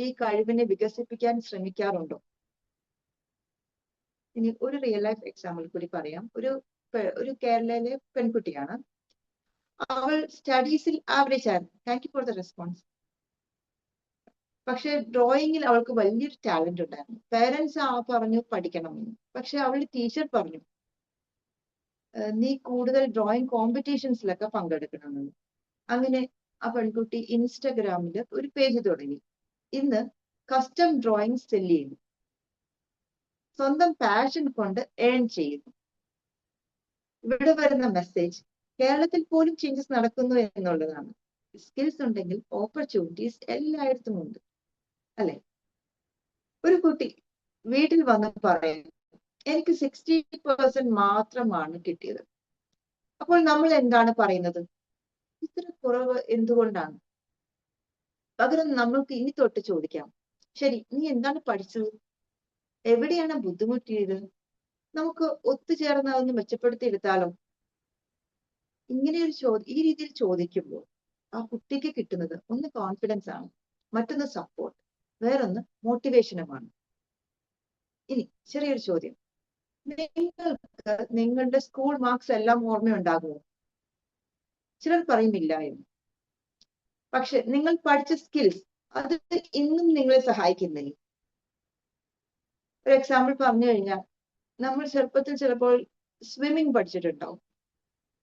ഈ കഴിവിനെ വികസിപ്പിക്കാൻ ശ്രമിക്കാറുണ്ടോ? ഇനി ഒരു റിയൽ ലൈഫ് എക്സാമ്പിൾ കൂടി പറയാം. ഒരു കേരളയിലെ പെൺകുട്ടിയാണ്. അവൾ സ്റ്റഡീസിൽ ആവറേജ് ആയിരുന്നു. Thank you for the response. പക്ഷെ ഡ്രോയിങ്ങിൽ അവൾക്ക് വലിയൊരു ടാലന്റ് ഉണ്ടായിരുന്നു. പേരൻസ് പറഞ്ഞു പഠിക്കണമെന്ന്. പക്ഷെ അവളുടെ ടീച്ചർ പറഞ്ഞു നീ കൂടുതൽ ഡ്രോയിങ് കോമ്പറ്റീഷൻസിലൊക്കെ പങ്കെടുക്കണമെന്ന്. അങ്ങനെ ആ പെൺകുട്ടി ഇൻസ്റ്റഗ്രാമിൽ ഒരു പേജ് തുടങ്ങി. ഇന്ന് കസ്റ്റം ഡ്രോയിങ് സെല് ചെയ്യുന്നു. സ്വന്തം പാഷൻ കൊണ്ട് ഏൺ ചെയ്യുന്നു. ഇവിടെ വരുന്ന മെസ്സേജ് കേരളത്തിൽ പോലും ചേഞ്ചസ് നടക്കുന്നു എന്നുള്ളതാണ്. സ്കിൽസ് ഉണ്ടെങ്കിൽ ഓപ്പർച്യൂണിറ്റീസ് എല്ലായിടത്തും ഉണ്ട്, അല്ലെ? ഒരു കുട്ടി വീട്ടിൽ വന്ന് പറയുന്നു എനിക്ക് 60% മാത്രമാണ് കിട്ടിയത്. അപ്പോൾ നമ്മൾ എന്താണ് പറയുന്നത്? ഇത്ര കുറവ് എന്തുകൊണ്ടാണ്? പകരം നമ്മൾക്ക് ഇനി തൊട്ട് ചോദിക്കാം, ശരി നീ എന്താണ് പഠിച്ചത്? എവിടെയാണ് ബുദ്ധിമുട്ടിയത്? നമുക്ക് ഒത്തുചേർന്ന് അതൊന്ന് മെച്ചപ്പെടുത്തിയെടുത്താലോ? ഈ രീതിയിൽ ചോദിക്കുമ്പോൾ ആ കുട്ടിക്ക് കിട്ടുന്നത് ഒന്ന് കോൺഫിഡൻസ് ആണ്, മറ്റൊന്ന് സപ്പോർട്ട്, വേറൊന്ന് മോട്ടിവേഷനുമാണ്. ഇനി ചെറിയൊരു ചോദ്യം, നിങ്ങൾക്ക് നിങ്ങളുടെ സ്കൂൾ മാർക്സ് എല്ലാം ഓർമ്മയുണ്ടാകുമോ? ചിലർ പറയുന്നില്ല എന്ന്. പക്ഷെ നിങ്ങൾ പഠിച്ച സ്കിൽസ് അത് ഇന്നും നിങ്ങളെ സഹായിക്കുന്നില്ല. ഒരു എക്സാമ്പിൾ പറഞ്ഞു കഴിഞ്ഞാൽ, നമ്മൾ ചെറുപ്പത്തിൽ ചിലപ്പോൾ സ്വിമ്മിങ് പഠിച്ചിട്ടുണ്ടാവും.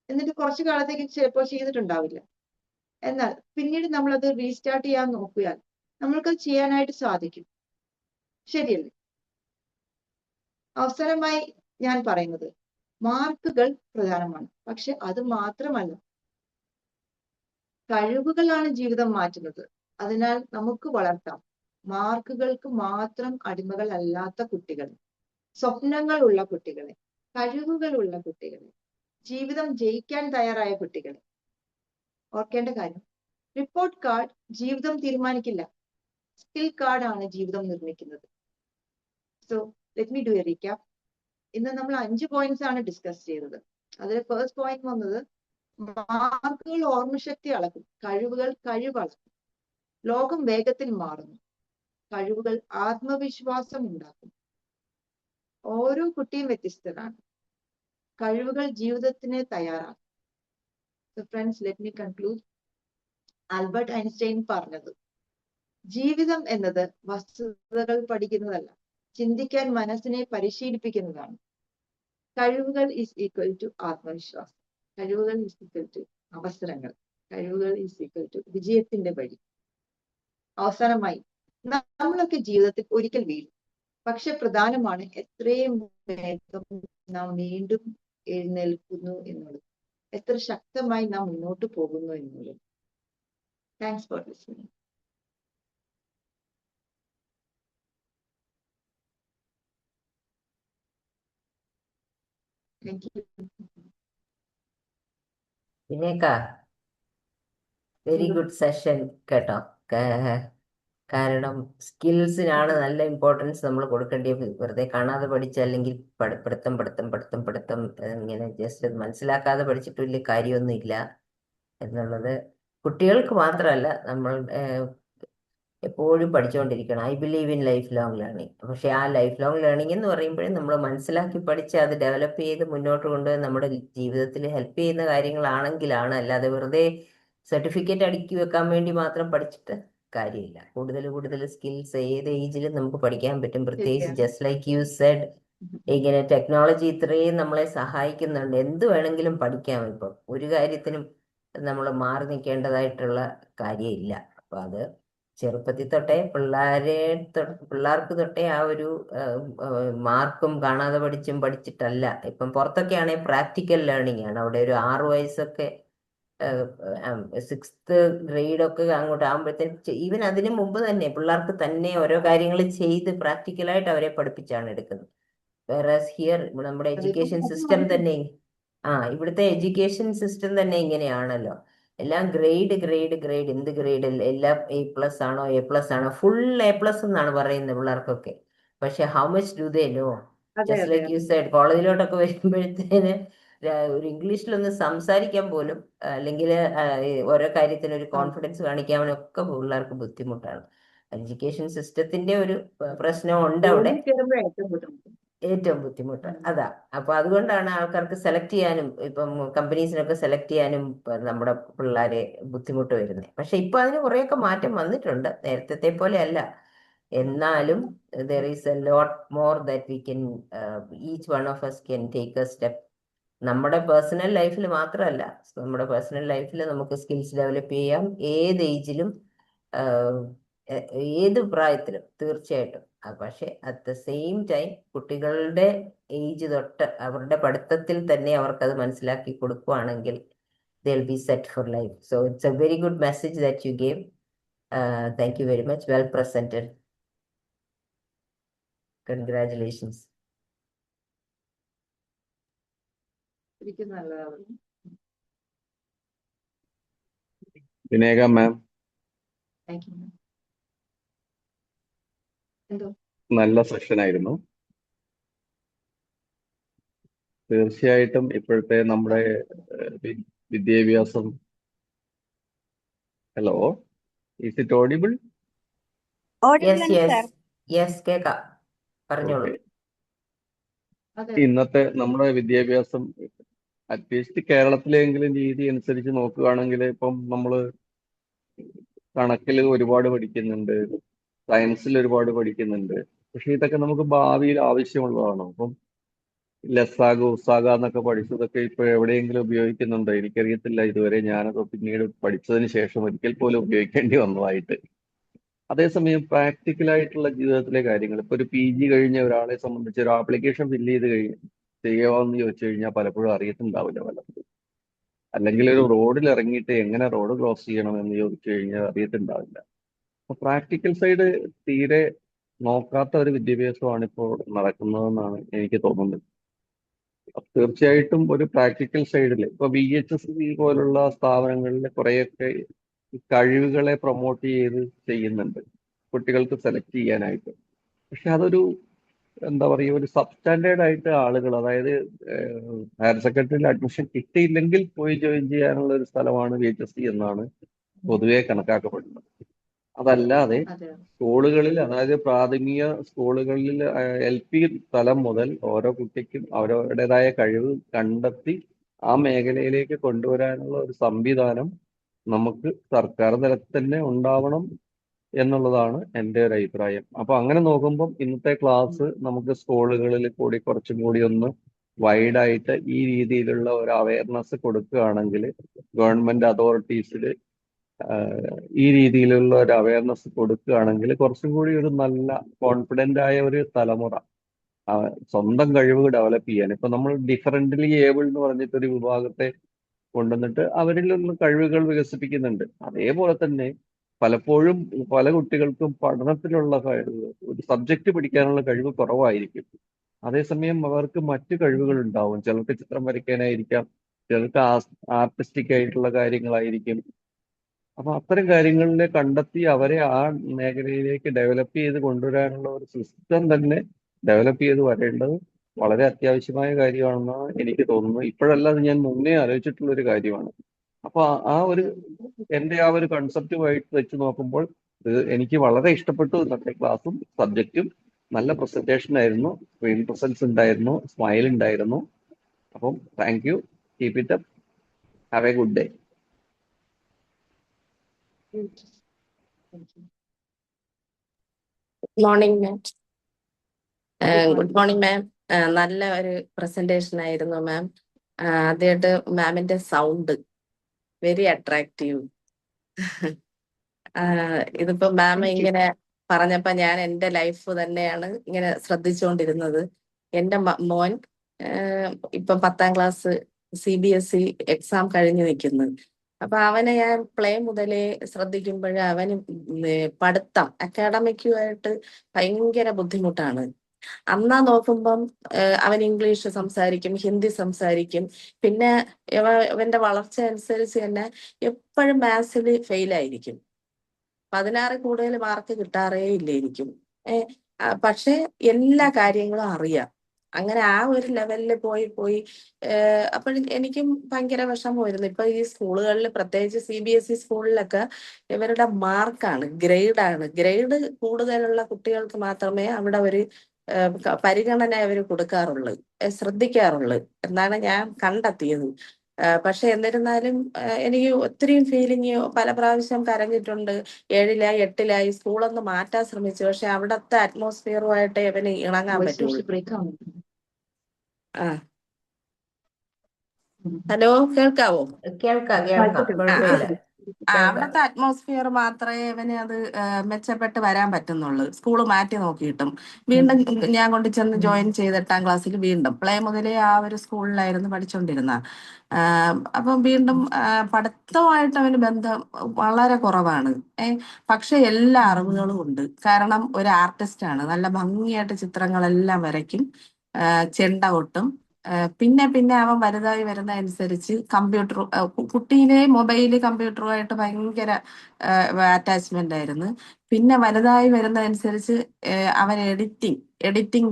എന്നിട്ട് കുറച്ചു കാലത്തേക്ക് ചിലപ്പോൾ ചെയ്തിട്ടുണ്ടാവില്ല. എന്നാൽ പിന്നീട് നമ്മളത് റീസ്റ്റാർട്ട് ചെയ്യാൻ നോക്കിയാൽ നമ്മൾക്കത് ചെയ്യാനായിട്ട് സാധിക്കും. ശരിയല്ലേ? അവസാനമായി ഞാൻ പറയുന്നത്, മാർക്കുകൾ പ്രധാനമാണ്, പക്ഷെ അത് മാത്രമല്ല, കഴിവുകളാണ് ജീവിതം മാറ്റുന്നത്. അതിനാൽ നമുക്ക് വളർത്താം മാർക്കുകൾക്ക് മാത്രം അടിമകൾ അല്ലാത്ത കുട്ടികളെ, സ്വപ്നങ്ങളുള്ള കുട്ടികളെ, കഴിവുകളുള്ള കുട്ടികളെ, ജീവിതം ജയിക്കാൻ തയ്യാറായ കുട്ടികളെ. ഓർക്കേണ്ട കാര്യം, റിപ്പോർട്ട് കാർഡ് ജീവിതം തീരുമാനിക്കില്ല, സ്കിൽ കാർഡാണ് ജീവിതം നിർമ്മിക്കുന്നത്. So let me do A recap. ഇന്ന് നമ്മൾ 5 പോയിന്റ്സ് ആണ് ഡിസ്കസ് ചെയ്തത്. അതിൽ ഫസ്റ്റ് പോയിന്റ് വന്നത്, മാർക്കുകൾ ഓർമ്മശക്തി അളക്കും, കഴിവുകൾ കഴിവളക്കും. ലോകം വേഗത്തിൽ മാറുന്നു, കഴിവുകൾ ആത്മവിശ്വാസം ഉണ്ടാക്കും. ഓരോ കുട്ടിയും വ്യത്യസ്തരാണ്, കഴിവുകൾ ജീവിതത്തിന് തയ്യാറാക്കും. So friends, let me conclude. Albert Einstein പറഞ്ഞത്, ജീവിതം എന്നത് വസ്തുതകൾ പഠിക്കുന്നതല്ല, ചിന്തിക്കാൻ മനസ്സിനെ പരിശീലിപ്പിക്കുന്നതാണ്. കഴിവുകൾ ഈസ് ഈക്വൽ ടു ആത്മവിശ്വാസം, കഴിവുകൾ ഈസ് ഈക്വൽ ടു അവസരങ്ങൾ, കഴിവുകൾ ഈസ് ഈക്വൽ ടു വിജയത്തിന്റെ വഴി. അവസാനമായി, നമ്മളൊക്കെ ജീവിതത്തിൽ ഒരിക്കൽ വീഴും, പക്ഷെ പ്രധാനമാണ് എത്രയും വേഗം നാം വീണ്ടും എഴുന്നേൽക്കുന്നു എന്നുള്ളത്, എത്ര ശക്തമായി നാം മുന്നോട്ട് പോകുന്നു എന്നുള്ളത്. Thanks for listening. Thank you. Vineka, very good session കേട്ടോ. കാരണം സ്കിൽസിനാണ് നല്ല ഇമ്പോർട്ടൻസ് നമ്മൾ കൊടുക്കേണ്ടത്. വെറുതെ കാണാതെ പഠിച്ച, അല്ലെങ്കിൽ പഠിത്തം ഇങ്ങനെ ജസ്റ്റ് മനസ്സിലാക്കാതെ പഠിച്ചിട്ട് വലിയ കാര്യമൊന്നും ഇല്ല എന്നുള്ളത് കുട്ടികൾക്ക് മാത്രമല്ല, നമ്മൾ എപ്പോഴും പഠിച്ചുകൊണ്ടിരിക്കണം. I believe in life long learning. പക്ഷെ ആ ലൈഫ് ലോങ് ലേണിംഗ് എന്ന് പറയുമ്പോഴേ നമ്മൾ മനസ്സിലാക്കി പഠിച്ച് അത് ഡെവലപ്പ് ചെയ്ത് മുന്നോട്ട് കൊണ്ട് നമ്മുടെ ജീവിതത്തിൽ ഹെൽപ്പ് ചെയ്യുന്ന കാര്യങ്ങളാണെങ്കിലാണ്. അല്ലാതെ വെറുതെ സർട്ടിഫിക്കറ്റ് അടുക്കി വെക്കാൻ വേണ്ടി മാത്രം പഠിച്ചിട്ട് കാര്യമില്ല. കൂടുതൽ സ്കിൽസ് ഏത് ഏജിലും നമുക്ക് പഠിക്കാൻ പറ്റും. പ്രത്യേകിച്ച് ജസ്റ്റ് ലൈക്ക് യു സെഡ്, ഇങ്ങനെ ടെക്നോളജി ഇത്രയും നമ്മളെ സഹായിക്കുന്നുണ്ട്. എന്ത് വേണമെങ്കിലും പഠിക്കാം. ഇപ്പം ഒരു കാര്യത്തിനും നമ്മൾ മാറി നിൽക്കേണ്ടതായിട്ടുള്ള കാര്യമില്ല. അപ്പൊ അത് ചെറുപ്പത്തിൽ തൊട്ടേ പിള്ളേർക്ക് തൊട്ടേ ആ ഒരു മാർക്കും കാണാതെ പഠിച്ചിട്ടല്ല. ഇപ്പം പുറത്തൊക്കെ ആണെങ്കിൽ പ്രാക്ടിക്കൽ ലേണിംഗ് ആണ്. അവിടെ ഒരു 6 വയസ്സൊക്കെ 6th ഗ്രേഡൊക്കെ അങ്ങോട്ട് ആകുമ്പോഴത്തേക്കും ഈവൻ അതിനു മുമ്പ് തന്നെ പിള്ളേർക്ക് തന്നെ ഓരോ കാര്യങ്ങൾ ചെയ്ത് പ്രാക്ടിക്കലായിട്ട് അവരെ പഠിപ്പിച്ചാണ് എടുക്കുന്നത്. വേറെ ഹിയർ നമ്മുടെ അതിപ്പോ എഡ്യൂക്കേഷൻ മാറ്റം സിസ്റ്റം വന്നിട്ടുണ്ട്. തന്നെ ഇവിടുത്തെ എഡ്യൂക്കേഷൻ സിസ്റ്റം തന്നെ ഇങ്ങനെയാണല്ലോ. എല്ലാം ഗ്രേഡ് എന്ത് ഗ്രേഡ്? എല്ലാം A+ ആണോ, A+ ആണോ, ഫുൾ A+ എന്നാണ് പറയുന്നത് പിള്ളേർക്കൊക്കെ. പക്ഷെ how much do they know? അതെ ജസ്റ്റ് അതെ ലൈക്ക് യു സൈഡ്, കോളേജിലോട്ടൊക്കെ വരുമ്പോഴത്തേന് ഒരു ഇംഗ്ലീഷിലൊന്ന് സംസാരിക്കാൻ പോലും അല്ലെങ്കിൽ ഓരോ കാര്യത്തിന് ഒരു ആ, കോൺഫിഡൻസ് കാണിക്കാനൊക്കെ പിള്ളേർക്ക് ബുദ്ധിമുട്ടാണ്. എഡ്യൂക്കേഷൻ സിസ്റ്റത്തിന്റെ ഒരു പ്രശ്നം ഉണ്ട് അവിടെ. ജോലി കയറുമ്പോഴേ ഏറ്റവും ബുദ്ധിമുട്ട്. ഏറ്റവും ബുദ്ധിമുട്ട് അതാ. അപ്പൊ അതുകൊണ്ടാണ് ആൾക്കാർക്ക് സെലക്ട് ചെയ്യാനും, ഇപ്പം കമ്പനീസിനൊക്കെ സെലക്ട് ചെയ്യാനും നമ്മുടെ പിള്ളേരെ ബുദ്ധിമുട്ട് വരുന്നത്. പക്ഷെ ഇപ്പൊ അതിന് കുറെയൊക്കെ മാറ്റം വന്നിട്ടുണ്ട്, നേരത്തെ പോലെ അല്ല. എന്നാലും there is a lot more that we can, each one of us Ken take A step. നമ്മുടെ പേഴ്സണൽ ലൈഫിൽ മാത്രമല്ല, നമ്മുടെ പേഴ്സണൽ ലൈഫിൽ നമുക്ക് സ്കിൽസ് ഡെവലപ്പ് ചെയ്യാം ഏത് ഏജിലും, ഏത് പ്രായത്തിലും തീർച്ചയായിട്ടും. പക്ഷെ അറ്റ് ദ സെയിം ടൈം കുട്ടികളുടെ ഏജ് തൊട്ട് അവരുടെ പഠിത്തത്തിൽ തന്നെ അവർക്കത് മനസ്സിലാക്കി കൊടുക്കുകയാണെങ്കിൽ they'll be set for life. So it's a very good message that you gave. Thank you very much. Well presented. Congratulations. ശരിക്കും നല്ലതാണ്. വിനേക മാം, താങ്ക് യു. എന്തോ നല്ല സെഷൻ ആയിരുന്നു. തീർച്ചയായിട്ടും ഇപ്പോഴത്തെ നമ്മുടെ വിദ്യാഭ്യാസം. Hello, is it audible? Audible ആണ് സാർ. യെസ് കേക്കാം, പറഞ്ഞോളൂ. ഓക്കെ. അതെ ഇന്നത്തെ നമ്മുടെ വിദ്യാഭ്യാസം അറ്റ്ലീസ്റ്റ് കേരളത്തിലെങ്കിലും രീതി അനുസരിച്ച് നോക്കുകയാണെങ്കിൽ ഇപ്പം നമ്മൾ കണക്കിൽ ഒരുപാട് പഠിക്കുന്നുണ്ട്, സയൻസിൽ ഒരുപാട് പഠിക്കുന്നുണ്ട്. പക്ഷെ ഇതൊക്കെ നമുക്ക് ഭാവിയിൽ ആവശ്യമുള്ളതാണ്. അപ്പം ലസാഗ ഉസാഗ എന്നൊക്കെ പഠിച്ചതൊക്കെ ഇപ്പൊ എവിടെയെങ്കിലും ഉപയോഗിക്കുന്നുണ്ടോ? എനിക്കറിയത്തില്ല. ഇതുവരെ ഞാനത് പിന്നീട് പഠിച്ചതിന് ശേഷം ഒരിക്കൽ പോലും ഉപയോഗിക്കേണ്ടി വന്നതായിട്ട്. അതേസമയം പ്രാക്ടിക്കലായിട്ടുള്ള ജീവിതത്തിലെ കാര്യങ്ങൾ, ഇപ്പൊ ഒരു PG കഴിഞ്ഞ ഒരാളെ സംബന്ധിച്ച് ഒരു ആപ്ലിക്കേഷൻ ഫില്ല് ചെയ്ത് ചെയ്യാമെന്ന് ചോദിച്ചു കഴിഞ്ഞാൽ പലപ്പോഴും അറിയത്തുണ്ടാവില്ല പലപ്പോഴും. അല്ലെങ്കിൽ ഒരു റോഡിൽ ഇറങ്ങിയിട്ട് എങ്ങനെ റോഡ് ക്രോസ് ചെയ്യണം എന്ന് ചോദിച്ചു കഴിഞ്ഞാൽ അറിയത്തുണ്ടാവില്ല. അപ്പൊ പ്രാക്ടിക്കൽ സൈഡ് തീരെ നോക്കാത്ത ഒരു വിദ്യാഭ്യാസമാണ് ഇപ്പോൾ നടക്കുന്നതെന്നാണ് എനിക്ക് തോന്നുന്നത്. തീർച്ചയായിട്ടും ഒരു പ്രാക്ടിക്കൽ സൈഡിൽ ഇപ്പൊ VHSE പോലുള്ള സ്ഥാപനങ്ങളിൽ കുറെയൊക്കെ ഈ കഴിവുകളെ പ്രൊമോട്ട് ചെയ്ത് ചെയ്യുന്നുണ്ട് കുട്ടികൾക്ക് സെലക്ട് ചെയ്യാനായിട്ട്. പക്ഷെ അതൊരു എന്താ പറയുക, ഒരു സബ്സ്റ്റാൻഡേർഡ് ആയിട്ട് ആളുകൾ, അതായത് ഹയർ സെക്കൻഡറിയിൽ അഡ്മിഷൻ കിട്ടിയില്ലെങ്കിൽ പോയി ജോയിൻ ചെയ്യാനുള്ള ഒരു സ്ഥലമാണ് VHSE എന്നാണ് പൊതുവെ കണക്കാക്കപ്പെടുന്നത്. അതല്ലാതെ അതെ സ്കൂളുകളിൽ, അതായത് പ്രാഥമിക സ്കൂളുകളിൽ LP തലം മുതൽ ഓരോ കുട്ടിക്കും അവരവരുടേതായ കഴിവ് കണ്ടെത്തി ആ മേഖലയിലേക്ക് കൊണ്ടുവരാനുള്ള ഒരു സംവിധാനം നമുക്ക് സർക്കാർ തലത്തിൽ തന്നെ ഉണ്ടാവണം എന്നുള്ളതാണ് എൻ്റെ ഒരു അഭിപ്രായം. അപ്പൊ അങ്ങനെ നോക്കുമ്പം ഇന്നത്തെ ക്ലാസ് നമുക്ക് സ്കൂളുകളിൽ കൂടി കുറച്ചും കൂടി ഒന്ന് വൈഡായിട്ട് ഈ രീതിയിലുള്ള ഒരു അവയർനെസ് കൊടുക്കുകയാണെങ്കിൽ, ഗവൺമെന്റ് അതോറിറ്റീസിൽ ഈ രീതിയിലുള്ള ഒരു അവയർനെസ് കൊടുക്കുകയാണെങ്കിൽ കുറച്ചും കൂടി ഒരു നല്ല കോൺഫിഡന്റ് ആയ ഒരു തലമുറ സ്വന്തം കഴിവ് ഡെവലപ്പ് ചെയ്യാൻ. ഇപ്പൊ നമ്മൾ ഡിഫറൻ്റ്ലി ഏബിൾ എന്ന് പറഞ്ഞിട്ട് ഒരു വിഭാഗത്തെ കൊണ്ടുവന്നിട്ട് അവരിലുള്ള കഴിവുകൾ വികസിപ്പിക്കുന്നുണ്ട്. അതേപോലെ തന്നെ പലപ്പോഴും പല കുട്ടികൾക്കും പഠനത്തിലുള്ള കഴിവ്, ഒരു സബ്ജക്റ്റ് പഠിക്കാനുള്ള കഴിവ് കുറവായിരിക്കും. അതേസമയം അവർക്ക് മറ്റു കഴിവുകൾ ഉണ്ടാവും. ചിലർക്ക് ചിത്രം വരയ്ക്കാനായിരിക്കാം, ചിലർക്ക് ആർട്ടിസ്റ്റിക് ആയിട്ടുള്ള കാര്യങ്ങളായിരിക്കും. അപ്പൊ അത്തരം കാര്യങ്ങളിലെ കണ്ടെത്തി അവരെ ആ മേഖലയിലേക്ക് ഡെവലപ്പ് ചെയ്ത് കൊണ്ടുവരാനുള്ള ഒരു സിസ്റ്റം തന്നെ ഡെവലപ്പ് ചെയ്ത് വരേണ്ടത് വളരെ അത്യാവശ്യമായ കാര്യമാണെന്നാണ് എനിക്ക് തോന്നുന്നത്. ഇപ്പോഴല്ല, അത് ഞാൻ മുന്നേ ആലോചിച്ചിട്ടുള്ള ഒരു കാര്യമാണ്. അപ്പൊ ആ ഒരു എൻ്റെ ആ ഒരു കൺസെപ്റ്റുമായിട്ട് വെച്ച് നോക്കുമ്പോൾ എനിക്ക് വളരെ ഇഷ്ടപ്പെട്ടു ഇന്നത്തെ ക്ലാസ്സും സബ്ജക്റ്റും. നല്ല പ്രസന്റേഷൻ ആയിരുന്നു, സ്ക്രീൻ പ്രസൻസ് ഉണ്ടായിരുന്നു, സ്മൈൽ ഉണ്ടായിരുന്നു. അപ്പം thank you, keep it up, have A good day. Morning ma'am. Good morning ma'am. നല്ല ഒരു പ്രസന്റേഷൻ ആയിരുന്നു മാം. ആദ്യമായിട്ട് മാമിന്റെ സൗണ്ട് വെരി അട്രാക്റ്റീവ്. ഇതിപ്പോ മാം Thank you. ഇങ്ങനെ പറഞ്ഞപ്പോ ഞാൻ എന്റെ ലൈഫ് തന്നെയാണ് ഇങ്ങനെ ശ്രദ്ധിച്ചുകൊണ്ടിരുന്നത്. എന്റെ മോൻ ഇപ്പൊ 10ാം ക്ലാസ് CBSE എക്സാം കഴിഞ്ഞു നിൽക്കുന്നു. അപ്പൊ അവനെ ഞാൻ പ്ലേ മുതലേ ശ്രദ്ധിക്കുമ്പോഴേ അവന് പഠിത്തം അക്കാഡമിക്കുമായിട്ട് ഭയങ്കര ബുദ്ധിമുട്ടാണ്. അന്നാ നോക്കുമ്പം അവൻ ഇംഗ്ലീഷ് സംസാരിക്കും, ഹിന്ദി സംസാരിക്കും. പിന്നെ ഇവന്റെ വളർച്ച അനുസരിച്ച് തന്നെ എപ്പോഴും മാത്സിൽ ഫെയിലായിരിക്കും. 16 കൂടുതൽ മാർക്ക് കിട്ടാറേ ഇല്ലായിരിക്കും. പക്ഷെ എല്ലാ കാര്യങ്ങളും അറിയാം. അങ്ങനെ ആ ഒരു ലെവലിൽ പോയി അപ്പോൾ എനിക്കും ഭയങ്കര വിഷമമായിരുന്നു. ഇപ്പൊ ഈ സ്കൂളുകളിൽ, പ്രത്യേകിച്ച് CBSE സ്കൂളിലൊക്കെ ഇവരുടെ മാർക്കാണ്, ഗ്രേഡാണ്. ഗ്രേഡ് കൂടുതലുള്ള കുട്ടികൾക്ക് മാത്രമേ അവിടെ ഒരു പരിഗണന അവർ കൊടുക്കാറുള്ളൂ, ശ്രദ്ധിക്കാറുള്ളൂ എന്നാണ് ഞാൻ കണ്ടെത്തിയത്. പക്ഷെ എന്നിരുന്നാലും എനിക്ക് ഒത്തിരിയും ഫീലിങ്, പല പ്രാവശ്യം കരഞ്ഞിട്ടുണ്ട്. 7ലായി 8ലായി സ്കൂളൊന്ന് മാറ്റാൻ ശ്രമിച്ചു. പക്ഷെ അവിടത്തെ അറ്റ്മോസ്ഫിയറുമായിട്ട് ഇവന് ഇണങ്ങാൻ Voice പറ്റുള്ളൂ. break ആവുന്നു. ആ ഹലോ, കേൾക്കാവോ? കേൾക്കാം ആ, ഇപ്പൊ കുഴപ്പമില്ല. കേൾക്കാം. കേൾക്കാം. അവിടുത്തെ അറ്റ്മോസ്ഫിയർ മാത്രമേ ഇവന് അത് മെച്ചപ്പെട്ട് വരാൻ പറ്റുന്നുള്ളൂ. സ്കൂള് മാറ്റി നോക്കിയിട്ടും വീണ്ടും ഞാൻ കൊണ്ട് ചെന്ന് ജോയിൻ ചെയ്ത് 8ാം ക്ലാസ്സിൽ വീണ്ടും പ്ലേ മുതലേ ആ ഒരു സ്കൂളിലായിരുന്നു പഠിച്ചുകൊണ്ടിരുന്ന. അപ്പം വീണ്ടും പഠിത്തമായിട്ട് അവന് ബന്ധം വളരെ കുറവാണ്. പക്ഷെ എല്ലാ അറിവുകളും ഉണ്ട്. കാരണം ഒരു ആർട്ടിസ്റ്റ് ആണ്, നല്ല ഭംഗിയായിട്ട് ചിത്രങ്ങളെല്ലാം വരയ്ക്കും, ചെണ്ട കൊട്ടും. പിന്നെ അവൻ വലുതായി വരുന്ന അനുസരിച്ച് കമ്പ്യൂട്ടർ, കുട്ടിയിലെ മൊബൈല് കമ്പ്യൂട്ടറുമായിട്ട് ഭയങ്കര അറ്റാച്ച്മെന്റ് ആയിരുന്നു. പിന്നെ വലുതായി വരുന്ന അനുസരിച്ച് അവൻ എഡിറ്റിംഗ്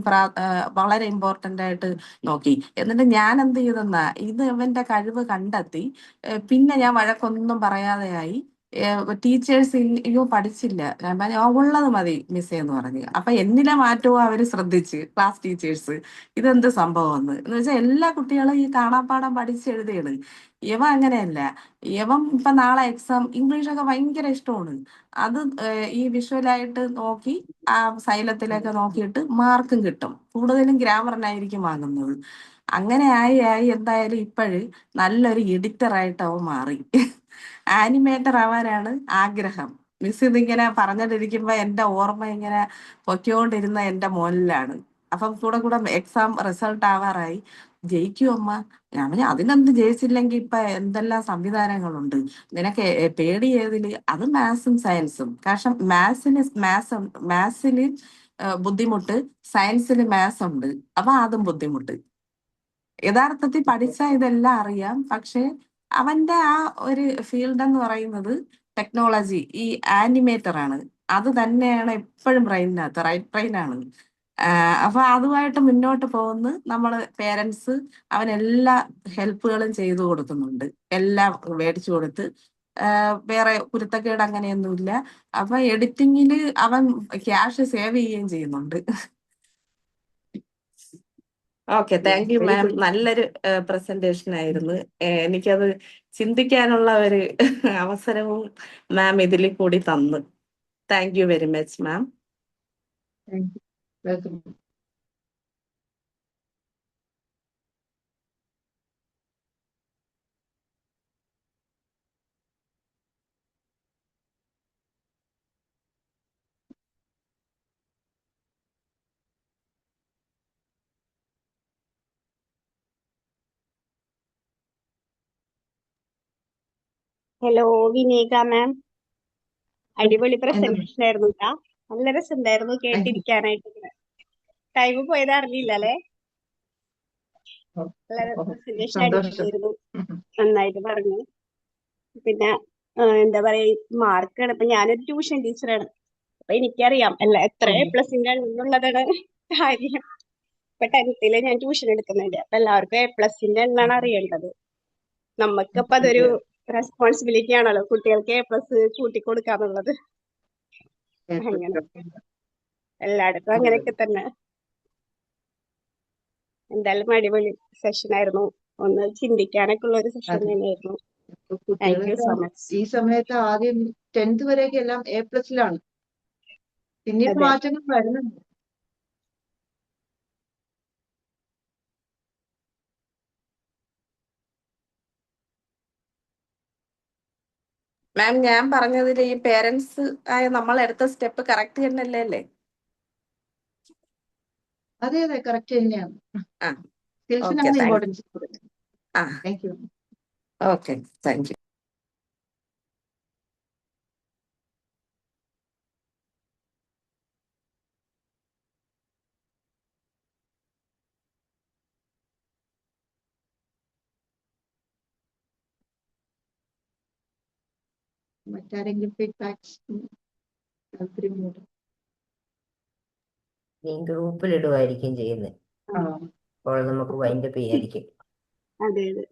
വളരെ ഇമ്പോർട്ടന്റ് ആയിട്ട് നോക്കി. എന്നിട്ട് ഞാൻ എന്ത് ചെയ്തെന്നാ, ഇത് ഇവന്റെ കഴിവ് കണ്ടെത്തി. പിന്നെ ഞാൻ വഴക്കൊന്നും പറയാതെയായി. ടീച്ചേഴ്സ് അയ്യോ പഠിച്ചില്ല, ഞാൻ പറഞ്ഞു ഉള്ളത് മതി മിസ്സേ എന്ന് പറഞ്ഞു. അപ്പൊ എന്നിലെ മാറ്റവും അവര് ശ്രദ്ധിച്ച്, ക്ലാസ് ടീച്ചേഴ്സ്, ഇതെന്ത് സംഭവം എന്ന് വെച്ചാൽ എല്ലാ കുട്ടികളും ഈ കാണാപ്പാഠം പഠിച്ചെഴുതിയാണ്. ഇവ അങ്ങനെയല്ല. ഇവൻ ഇപ്പൊ നാളെ എക്സാം, ഇംഗ്ലീഷൊക്കെ ഭയങ്കര ഇഷ്ടമാണ്. അത് ഈ വിഷ്വലായിട്ട് നോക്കി ആ ശൈലത്തിലൊക്കെ നോക്കിയിട്ട് മാർക്കും കിട്ടും. കൂടുതലും ഗ്രാമറിനായിരിക്കും വാങ്ങുന്നത്. അങ്ങനെ ആയി എന്തായാലും ഇപ്പോഴ് നല്ലൊരു എഡിറ്ററായിട്ട് അവൻ മാറി. ആനിമേറ്റർ ആവാനാണ് ആഗ്രഹം. മിസ് ഇതിങ്ങനെ പറഞ്ഞോണ്ടിരിക്കുമ്പോ എന്റെ ഓർമ്മ ഇങ്ങനെ പൊയ്ക്കൊണ്ടിരുന്ന എന്റെ മോനിലാണ്. അപ്പം കൂടെ എക്സാം റിസൾട്ട് ആവാറായി. ജയിക്കും അമ്മ. ഞാൻ പറഞ്ഞു അതിനെന്ത് ജയിച്ചില്ലെങ്കിൽ ഇപ്പൊ എന്തെല്ലാം സംവിധാനങ്ങളുണ്ട്, നിനക്ക് പേടി ഏതില്? അത് മാത്സും സയൻസും. കാരണം മാത്സില് ബുദ്ധിമുട്ട്, സയൻസിൽ മാത്സ് ഉണ്ട്, അപ്പൊ അതും ബുദ്ധിമുട്ട്. യഥാർത്ഥത്തിൽ പഠിച്ചാൽ ഇതെല്ലാം അറിയാം. പക്ഷെ അവന്റെ ആ ഒരു ഫീൽഡ് എന്ന് പറയുന്നത് ടെക്നോളജി, ഈ ആനിമേറ്റർ ആണ്. അത് തന്നെയാണ് എപ്പോഴും ബ്രെയിനകത്ത്, റൈറ്റ് ബ്രെയിൻ ആണ്. അപ്പൊ അതുമായിട്ട് മുന്നോട്ട് പോകുന്ന നമ്മള് പേരൻസ് അവനെല്ലാ ഹെൽപ്പുകളും ചെയ്തു കൊടുക്കുന്നുണ്ട്, എല്ലാം മേടിച്ചു കൊടുത്ത്. വേറെ കുരുത്തക്കേട് അങ്ങനെയൊന്നുമില്ല. അപ്പൊ എഡിറ്റിങ്ങില് അവൻ ക്യാഷ് സേവ് ചെയ്യുകയും ചെയ്യുന്നുണ്ട്. Okay, thank you very ma'am. Good. നല്ലൊരു പ്രസന്റേഷൻ ആയിരുന്നു. എനിക്കത് ചിന്തിക്കാനുള്ള ഒരു അവസരവും മാം ഇതിൽ കൂടി തന്നു. Thank you very much ma'am. Thank you. Welcome. Hello Vineeka ma'am, അടിപൊളി എന്താ? പ്രസന്റേഷൻ ആയിരുന്നു ട്ടാ. നല്ല രസമുണ്ടായിരുന്നു താങ്ക് യു. കേട്ടിരിക്കാനായിട്ട്. ടൈം പോയത് അറിഞ്ഞില്ല അല്ലേ? നല്ല പ്രസന്റേഷൻ സന്തോഷം. അടിപൊളിയായിരുന്നു, നന്നായിട്ട് പറഞ്ഞു. പിന്നെ എന്താ പറയാ, മാർക്കാണ്. ഇപ്പൊ ഞാനൊരു ട്യൂഷൻ ടീച്ചറാണ്. അപ്പൊ എനിക്കറിയാം എത്ര A+ന്റെ എന്നുള്ളതാണ് കാര്യം. ഇപ്പൊ 10th ഞാൻ ട്യൂഷൻ എടുക്കുന്നുണ്ട്. അപ്പൊ എല്ലാവർക്കും A+ന്റെ എണ്ണാണ് അറിയേണ്ടത്. നമുക്കപ്പൊ അതൊരു റെസ്പോൺസിബിലിറ്റി ആണല്ലോ, കുട്ടികൾക്ക് A+ കൂട്ടിക്കൊടുക്കാന്നുള്ളത്. അങ്ങനെ എല്ലായിടത്തും അങ്ങനെയൊക്കെ തന്നെ. എന്തായാലും അടിപൊളി സെഷൻ ആയിരുന്നു. ഒന്ന് ചിന്തിക്കാനൊക്കെ ഉള്ള ഒരു സെഷൻ അതെ. തന്നെയായിരുന്നു. താങ്ക് യു കുട്ടികളൊക്കെ സോ മച്ച്. ഈ സമയത്ത് ആദ്യം 10th വരെയൊക്കെ എല്ലാം A+ലാണ്. പിന്നീട് അതെ, മാറ്റങ്ങൾ വരുന്നുണ്ട്. മാം ഞാൻ പറഞ്ഞതിൽ ഈ പേരൻസ് ആയ നമ്മൾ എടുത്ത സ്റ്റെപ്പ് കറക്റ്റ് തന്നെയല്ലേ അല്ലേ? അതെ അതെ കറക്റ്റ് തന്നെയാണ്. ആ സ്കിൽസിനാണ് ഓക്കെ ഇമ്പോർട്ടൻസ് കൊടുക്കുന്നത്. ആ thank you. Okay thank U. മറ്റാരെങ്കിലും ഫീഡ്ബാക്സ് താല്പര്യമുണ്ട്? നീ ഗ്രൂപ്പിലിടുമായിരിക്കും ചെയ്യുന്നത്. ആ അപ്പോൾ നമുക്ക് വൈൻഡപ്പ് ചെയ്യായിരിക്കും. അതെ അതെ.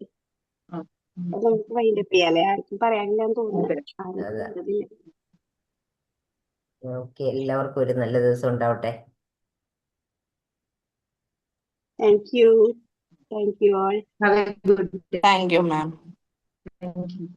ആ. അത് നമുക്ക് വൈൻഡപ്പ് ചെയ്യാല്ലേ? ആർക്കും പറയാനില്ലാന്ന് തോന്നുന്നു. അതെ. ആരും അതെ. ചെയ്തതില്ല. ഓക്കെ, എല്ലാവർക്കും ഒരു നല്ല ദിവസം ഉണ്ടാവട്ടെ. Thank you. Thank you all. Have a good day. Thank you ma'am. Thank you.